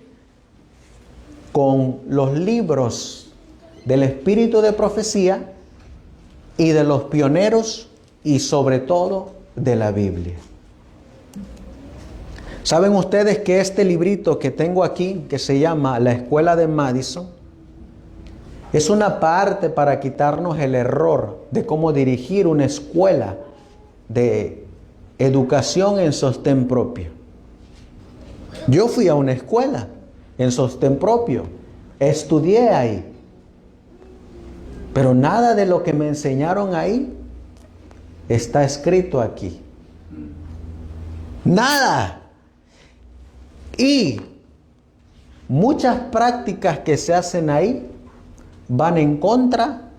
con los libros del espíritu de profecía y de los pioneros y sobre todo de la Biblia. ¿Saben ustedes que este librito que tengo aquí, que se llama La Escuela de Madison, es una parte para quitarnos el error de cómo dirigir una escuela de educación en sostén propio? Yo fui a una escuela en sostén propio, estudié ahí, pero nada de lo que me enseñaron ahí está escrito aquí. Nada. Y muchas prácticas que se hacen ahí van en contra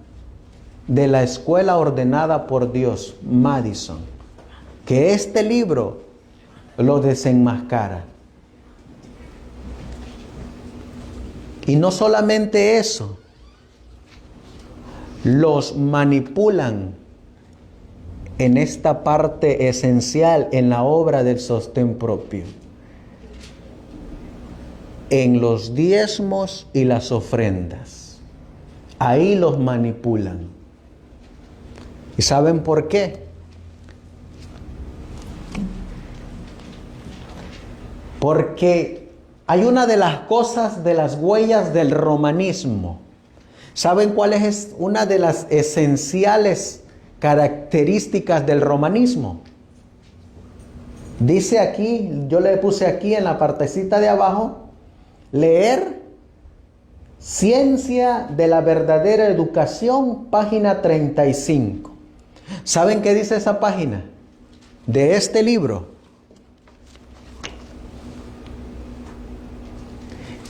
de la escuela ordenada por Dios, Madison, que este libro lo desenmascara. Y no solamente eso, los manipulan en esta parte esencial en la obra del sostén propio, en los diezmos y las ofrendas. Ahí los manipulan. ¿Y saben por qué? Porque hay una de las cosas de las huellas del romanismo. ¿Saben cuál es una de las esenciales características del romanismo? Dice aquí, yo le puse aquí en la partecita de abajo, leer Ciencia de la verdadera educación, página 35. ¿Saben qué dice esa página de este libro?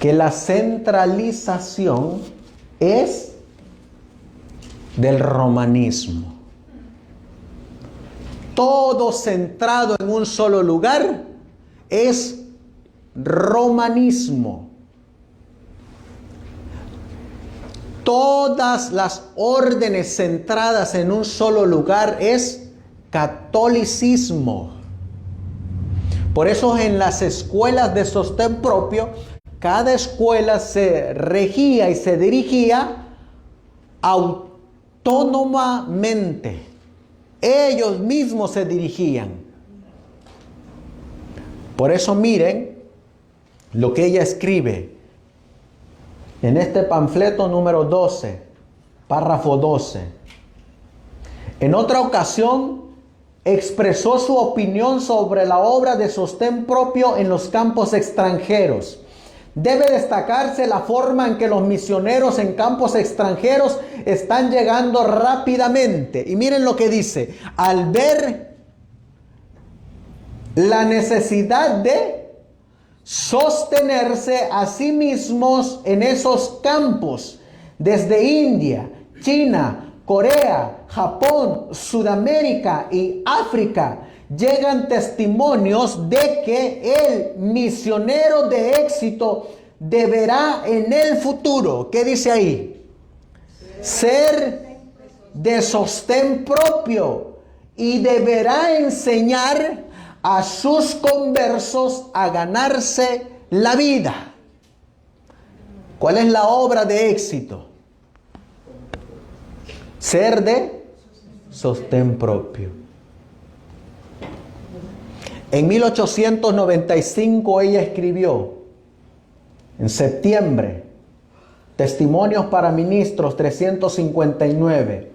Que la centralización es del romanismo. Todo centrado en un solo lugar es romanismo. Todas las órdenes centradas en un solo lugar es catolicismo. Por eso en las escuelas de sostén propio, cada escuela se regía y se dirigía autónomamente. Ellos mismos se dirigían. Por eso miren lo que ella escribe en este panfleto número 12, párrafo 12. En otra ocasión expresó su opinión sobre la obra de sostén propio en los campos extranjeros. Debe destacarse la forma en que los misioneros en campos extranjeros están llegando rápidamente. Y miren lo que dice: al ver la necesidad de sostenerse a sí mismos en esos campos, desde India, China, Corea, Japón, Sudamérica y África, llegan testimonios de que el misionero de éxito deberá en el futuro, ¿qué dice ahí? Ser de sostén propio y deberá enseñar a sus conversos a ganarse la vida. ¿Cuál es la obra de éxito? Ser de sostén propio. En 1895 ella escribió, en septiembre, Testimonios para Ministros 359.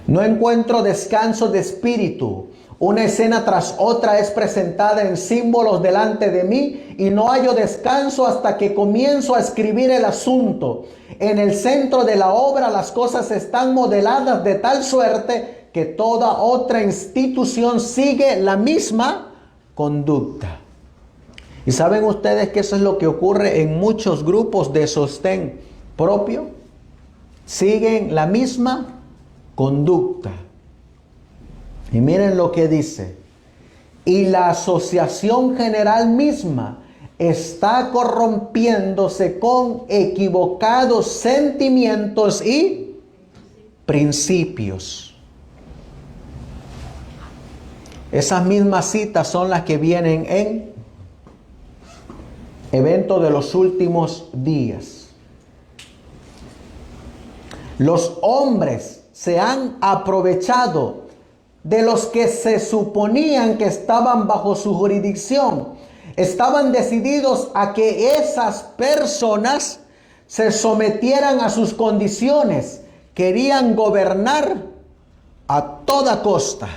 No encuentro descanso de espíritu. Una escena tras otra es presentada en símbolos delante de mí y no hallo descanso hasta que comienzo a escribir el asunto. En el centro de la obra las cosas están modeladas de tal suerte que toda otra institución sigue la misma conducta. ¿Y saben ustedes que eso es lo que ocurre en muchos grupos de sostén propio? Siguen la misma conducta. Y miren lo que dice: y la asociación general misma está corrompiéndose con equivocados sentimientos y principios. Esas mismas citas son las que vienen en Evento de los Últimos Días. Los hombres se han aprovechado de los que se suponían que estaban bajo su jurisdicción. Estaban decididos a que esas personas se sometieran a sus condiciones. Querían gobernar a toda costa.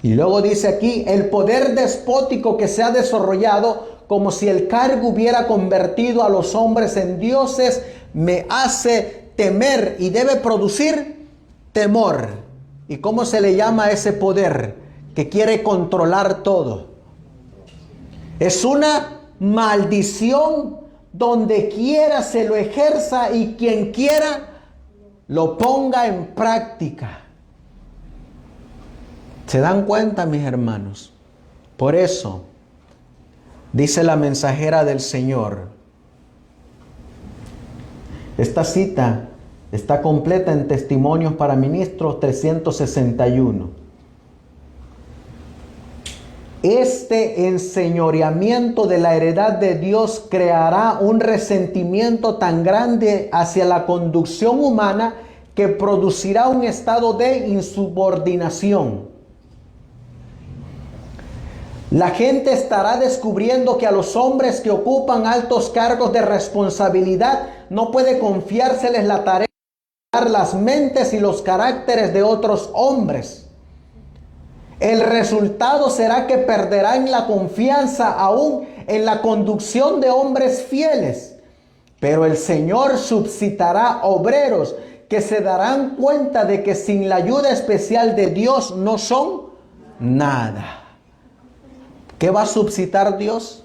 Y luego dice aquí, el poder despótico que se ha desarrollado, como si el cargo hubiera convertido a los hombres en dioses, me hace temer y debe producir temor. ¿Y cómo se le llama a ese poder que quiere controlar todo? Es una maldición donde quiera se lo ejerza y quien quiera lo ponga en práctica. ¿Se dan cuenta, mis hermanos? Por eso, dice la mensajera del Señor, esta cita está completa en Testimonios para Ministros 361. Este enseñoreamiento de la heredad de Dios creará un resentimiento tan grande hacia la conducción humana que producirá un estado de insubordinación. La gente estará descubriendo que a los hombres que ocupan altos cargos de responsabilidad no puede confiárseles la tarea de cuidar las mentes y los caracteres de otros hombres. El resultado será que perderán la confianza aún en la conducción de hombres fieles. Pero el Señor suscitará obreros que se darán cuenta de que sin la ayuda especial de Dios no son nada. ¿Qué va a suscitar Dios?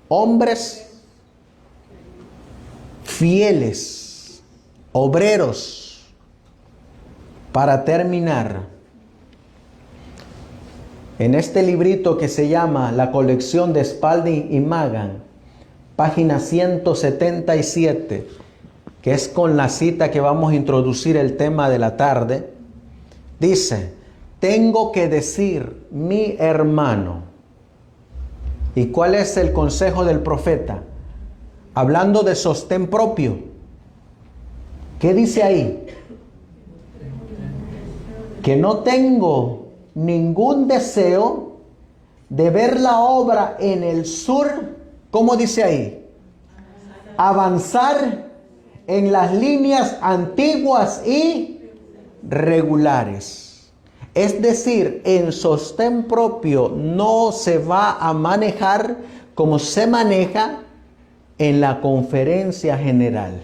Hombres fieles, obreros. Para terminar, en este librito que se llama La colección de Spalding y Magan, página 177, que es con la cita que vamos a introducir el tema de la tarde, dice: tengo que decir, mi hermano. ¿Y cuál es el consejo del profeta? Hablando de sostén propio. ¿Qué dice ahí? Que no tengo ningún deseo de ver la obra en el sur. ¿Cómo dice ahí? Avanzar en las líneas antiguas y regulares. Es decir, en sostén propio no se va a manejar como se maneja en la conferencia general.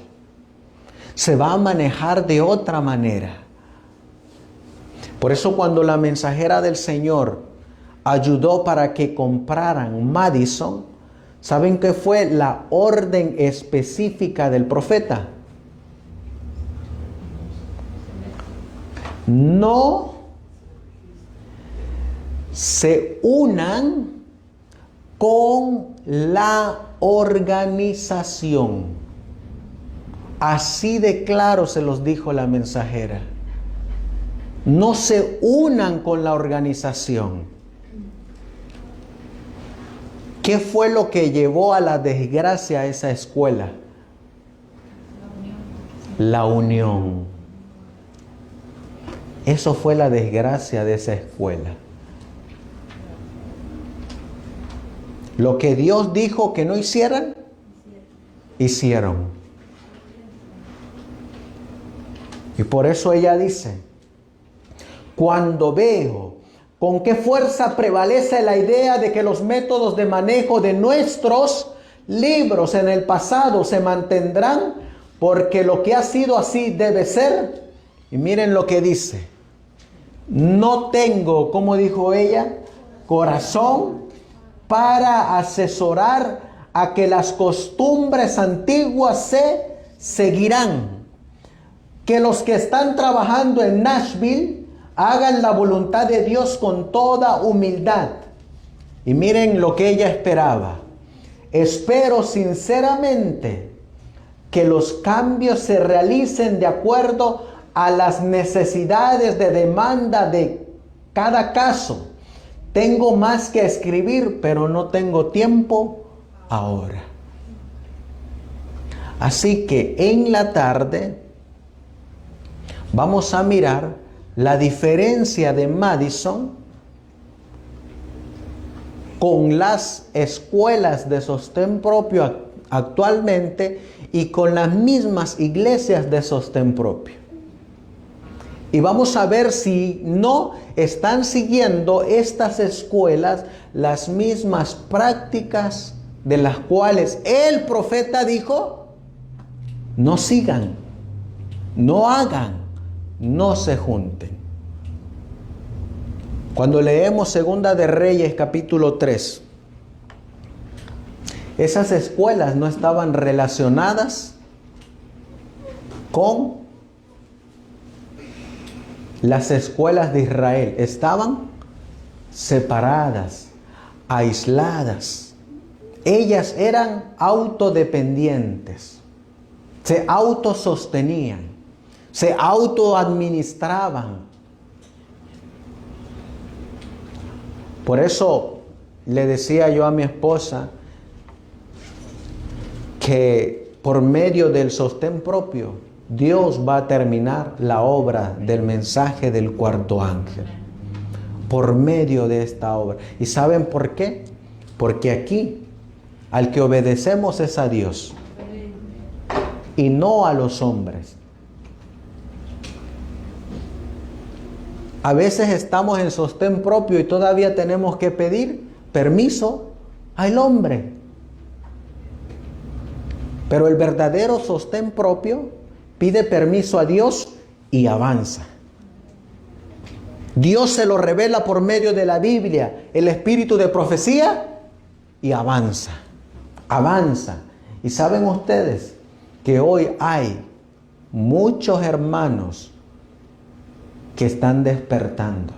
Se va a manejar de otra manera. Por eso cuando la mensajera del Señor ayudó para que compraran Madison, ¿saben qué fue la orden específica del profeta? No se unan con la organización. Así de claro se los dijo la mensajera. No se unan con la organización. ¿Qué fue lo que llevó a la desgracia a esa escuela? La unión. Eso fue la desgracia de esa escuela. Lo que Dios dijo que no hicieran, hicieron. Y por eso ella dice: cuando veo con qué fuerza prevalece la idea de que los métodos de manejo de nuestros libros en el pasado se mantendrán, porque lo que ha sido así debe ser. Y miren lo que dice: no tengo, como dijo ella, corazón para asesorar a que las costumbres antiguas se seguirán. Que los que están trabajando en Nashville hagan la voluntad de Dios con toda humildad. Y miren lo que ella esperaba. Espero sinceramente que los cambios se realicen de acuerdo a las necesidades de demanda de cada caso. Tengo más que escribir, pero no tengo tiempo ahora. Así que en la tarde vamos a mirar la diferencia de Madison con las escuelas de sostén propio actualmente y con las mismas iglesias de sostén propio. Y vamos a ver si no están siguiendo estas escuelas las mismas prácticas de las cuales el profeta dijo: no sigan, no hagan, no se junten. Cuando leemos Segunda de Reyes capítulo 3 Esas escuelas no estaban relacionadas con las escuelas de Israel. Estaban separadas, aisladas. Ellas eran autodependientes, se autosostenían, se autoadministraban. Por eso le decía yo a mi esposa que por medio del sostén propio, Dios va a terminar la obra del mensaje del cuarto ángel. Por medio de esta obra. ¿Y saben por qué? Porque aquí al que obedecemos es a Dios y no a los hombres. A veces estamos en sostén propio y todavía tenemos que pedir permiso al hombre. Pero el verdadero sostén propio pide permiso a Dios y avanza. Dios se lo revela por medio de la Biblia, el espíritu de profecía, y avanza, avanza. Y saben ustedes que hoy hay muchos hermanos que están despertando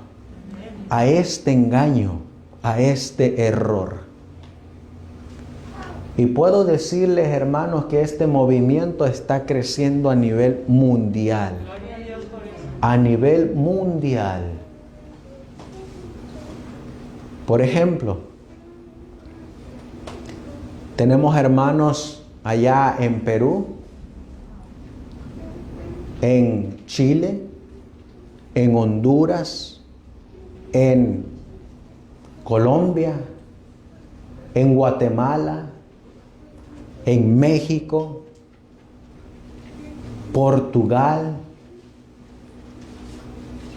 a este engaño, a este error. Y puedo decirles, hermanos, que este movimiento está creciendo a nivel mundial. A nivel mundial. Por ejemplo, tenemos hermanos allá en Perú, en Chile, en Honduras, en Colombia, en Guatemala, en México, Portugal,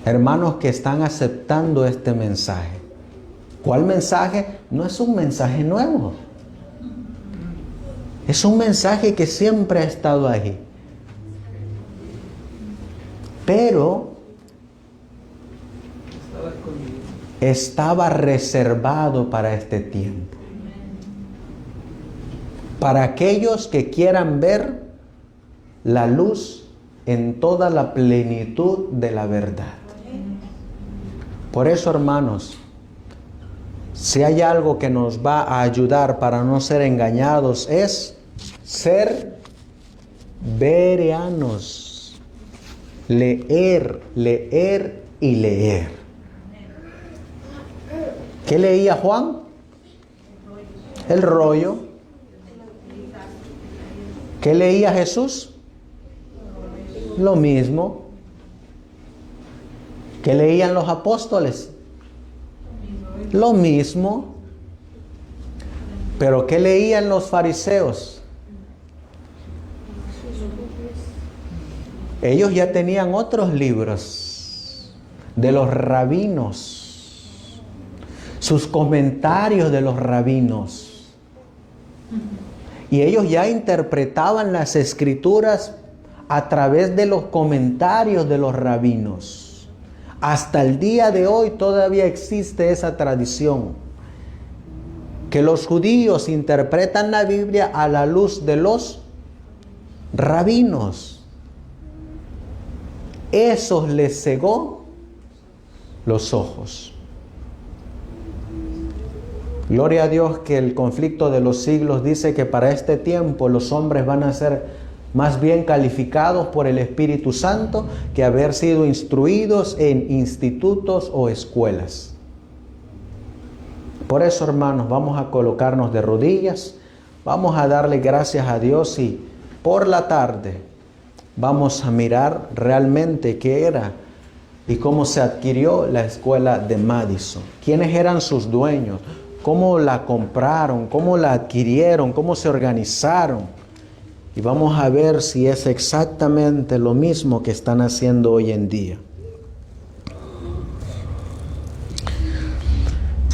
hermanos que están aceptando este mensaje. ¿Cuál mensaje? No es un mensaje nuevo. Es un mensaje que siempre ha estado ahí. Pero estaba reservado para este tiempo. Para aquellos que quieran ver la luz en toda la plenitud de la verdad. Por eso, hermanos, si hay algo que nos va a ayudar para no ser engañados, es ser bereanos. Leer, leer y leer. ¿Qué leía Juan? El rollo. ¿Qué leía Jesús? Lo mismo. ¿Qué leían los apóstoles? Lo mismo. ¿Pero qué leían los fariseos? Ellos ya tenían otros libros de los rabinos, sus comentarios de los rabinos. Y ellos ya interpretaban las escrituras a través de los comentarios de los rabinos. Hasta el día de hoy todavía existe esa tradición, que los judíos interpretan la Biblia a la luz de los rabinos. Eso les cegó los ojos. Gloria a Dios que el conflicto de los siglos dice que para este tiempo los hombres van a ser más bien calificados por el Espíritu Santo que haber sido instruidos en institutos o escuelas. Por eso, hermanos, vamos a colocarnos de rodillas, vamos a darle gracias a Dios y por la tarde vamos a mirar realmente qué era y cómo se adquirió la escuela de Madison. ¿Quiénes eran sus dueños? ¿Cómo la compraron? ¿Cómo la adquirieron? ¿Cómo se organizaron? Y vamos a ver si es exactamente lo mismo que están haciendo hoy en día.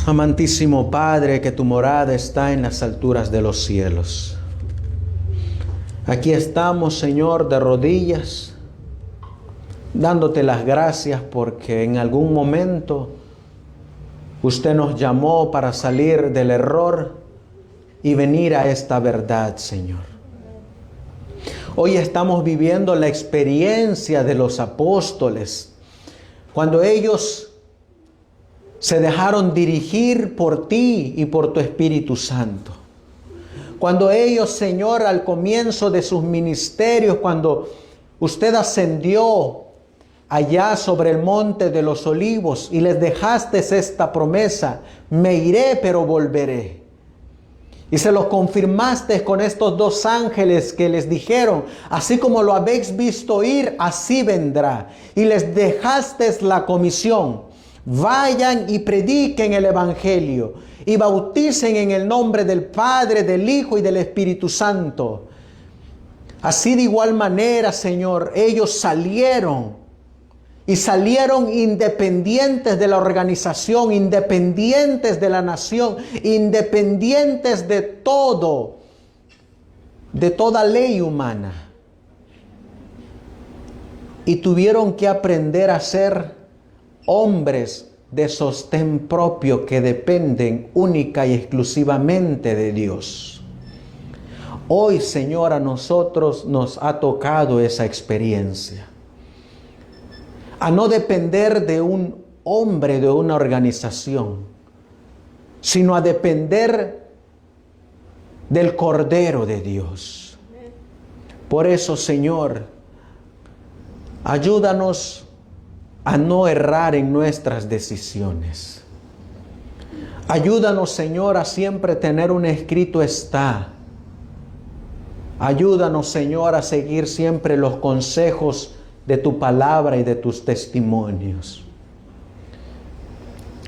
Amantísimo Padre, que tu morada está en las alturas de los cielos. Aquí estamos, Señor, de rodillas, dándote las gracias porque en algún momento usted nos llamó para salir del error y venir a esta verdad, Señor. Hoy estamos viviendo la experiencia de los apóstoles, cuando ellos se dejaron dirigir por ti y por tu Espíritu Santo. Cuando ellos, Señor, al comienzo de sus ministerios, cuando usted ascendió allá sobre el monte de los olivos y les dejaste esta promesa: me iré, pero volveré. Y se los confirmaste con estos dos ángeles que les dijeron: así como lo habéis visto ir, así vendrá. Y les dejaste la comisión: vayan y prediquen el Evangelio y bauticen en el nombre del Padre, del Hijo y del Espíritu Santo. Así de igual manera, Señor, ellos salieron. Y salieron independientes de la organización, independientes de la nación, independientes de todo, de toda ley humana. Y tuvieron que aprender a ser hombres de sostén propio que dependen única y exclusivamente de Dios. Hoy, Señor, a nosotros nos ha tocado esa experiencia. A no depender de un hombre, de una organización, sino a depender del Cordero de Dios. Por eso, Señor, ayúdanos a no errar en nuestras decisiones. Ayúdanos, Señor, a siempre tener un escrito está. Ayúdanos, Señor, a seguir siempre los consejos de tu palabra y de tus testimonios.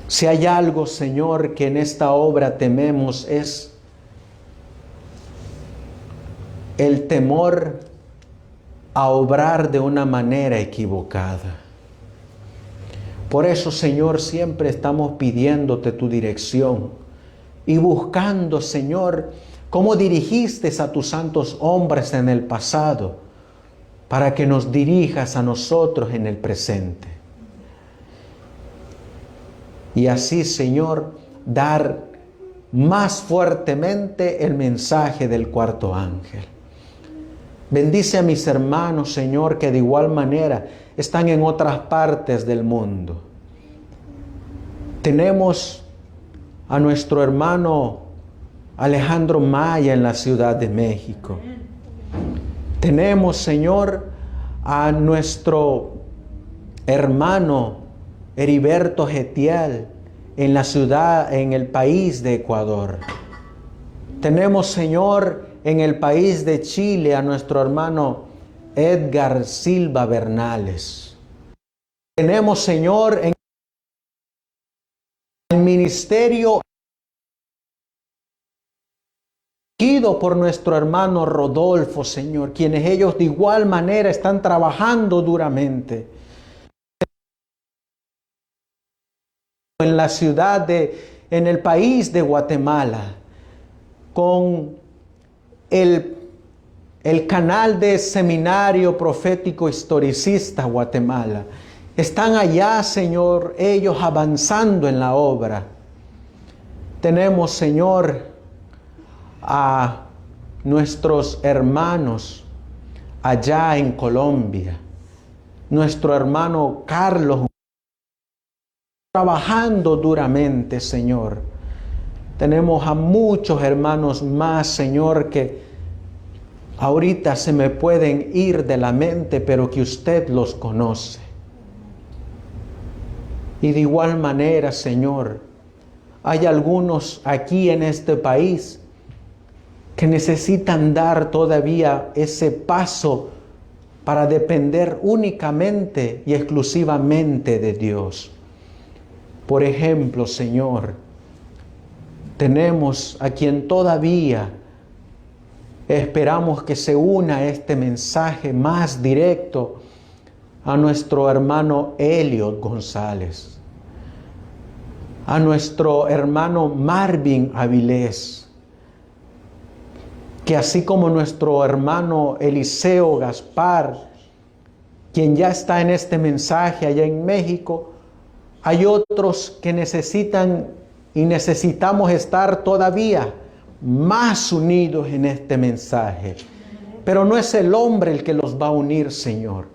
Si hay algo, Señor, que en esta obra tememos, es el temor a obrar de una manera equivocada. Por eso, Señor, siempre estamos pidiéndote tu dirección y buscando, Señor, cómo dirigiste a tus santos hombres en el pasado, para que nos dirijas a nosotros en el presente. Y así, Señor, dar más fuertemente el mensaje del cuarto ángel. Bendice a mis hermanos, Señor, que de igual manera están en otras partes del mundo. Tenemos a nuestro hermano Alejandro Maya en la Ciudad de México. Tenemos, Señor, a nuestro hermano Heriberto Getial en la ciudad, en el país de Ecuador. Tenemos, Señor, en el país de Chile a nuestro hermano Edgar Silva Bernales. Tenemos, Señor, en el ministerio por nuestro hermano Rodolfo, Señor, quienes ellos de igual manera están trabajando duramente. En la ciudad en el país de Guatemala, con el canal de Seminario Profético Historicista Guatemala. Están allá, Señor, ellos avanzando en la obra. Tenemos, Señor, a nuestros hermanos allá en Colombia, nuestro hermano Carlos, trabajando duramente, Señor. Tenemos a muchos hermanos más, Señor, que ahorita se me pueden ir de la mente, pero que usted los conoce. Y de igual manera, Señor, hay algunos aquí en este país que necesitan dar todavía ese paso para depender únicamente y exclusivamente de Dios. Por ejemplo, Señor, tenemos a quien todavía esperamos que se una a este mensaje más directo, a nuestro hermano Eliot González, a nuestro hermano Marvin Avilés, que así como nuestro hermano Eliseo Gaspar, quien ya está en este mensaje allá en México, hay otros que necesitan y necesitamos estar todavía más unidos en este mensaje. Pero no es el hombre el que los va a unir, Señor.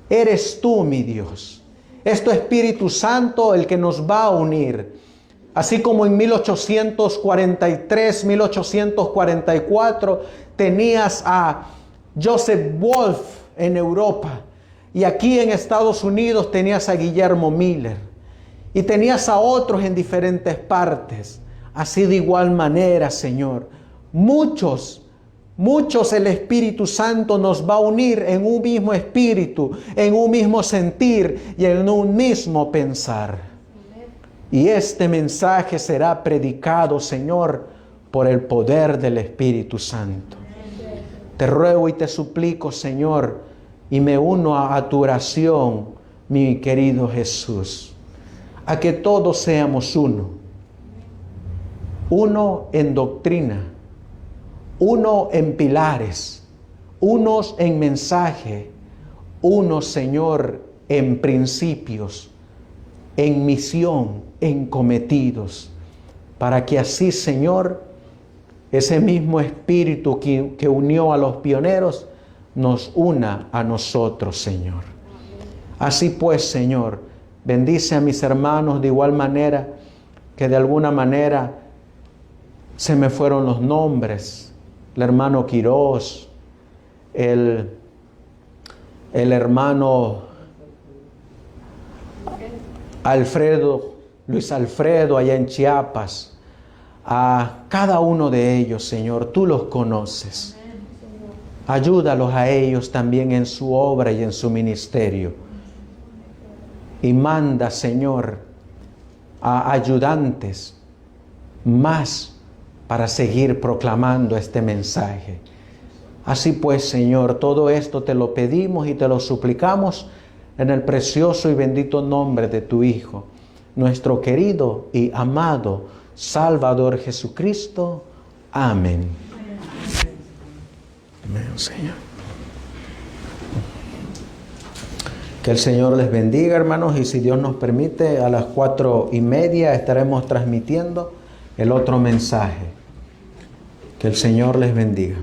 Eres tú, mi Dios. Es tu Espíritu Santo el que nos va a unir. Así como en 1843, 1844 tenías a Joseph Wolf en Europa. Y aquí en Estados Unidos tenías a Guillermo Miller. Y tenías a otros en diferentes partes. Así de igual manera, Señor. Muchos el Espíritu Santo nos va a unir en un mismo espíritu, en un mismo sentir y en un mismo pensar. Y este mensaje será predicado, Señor, por el poder del Espíritu Santo. Te ruego y te suplico, Señor, y me uno a tu oración, mi querido Jesús, a que todos seamos uno. Uno en doctrina, uno en pilares, unos en mensaje, uno, Señor, en principios, en misión, en cometidos, para que así, Señor, ese mismo espíritu que unió a los pioneros, nos una a nosotros, Señor. Así pues, Señor, bendice a mis hermanos de igual manera que de alguna manera se me fueron los nombres. El hermano Quirós, el hermano Luis Alfredo allá en Chiapas. A cada uno de ellos, Señor, tú los conoces. Ayúdalos a ellos también en su obra y en su ministerio. Y manda, Señor, a ayudantes más para seguir proclamando este mensaje. Así pues, Señor, todo esto te lo pedimos y te lo suplicamos en el precioso y bendito nombre de tu Hijo, nuestro querido y amado Salvador Jesucristo. Amén. Amén, Señor. Que el Señor les bendiga, hermanos, y si Dios nos permite, a las 4:30 estaremos transmitiendo el otro mensaje. Que el Señor les bendiga.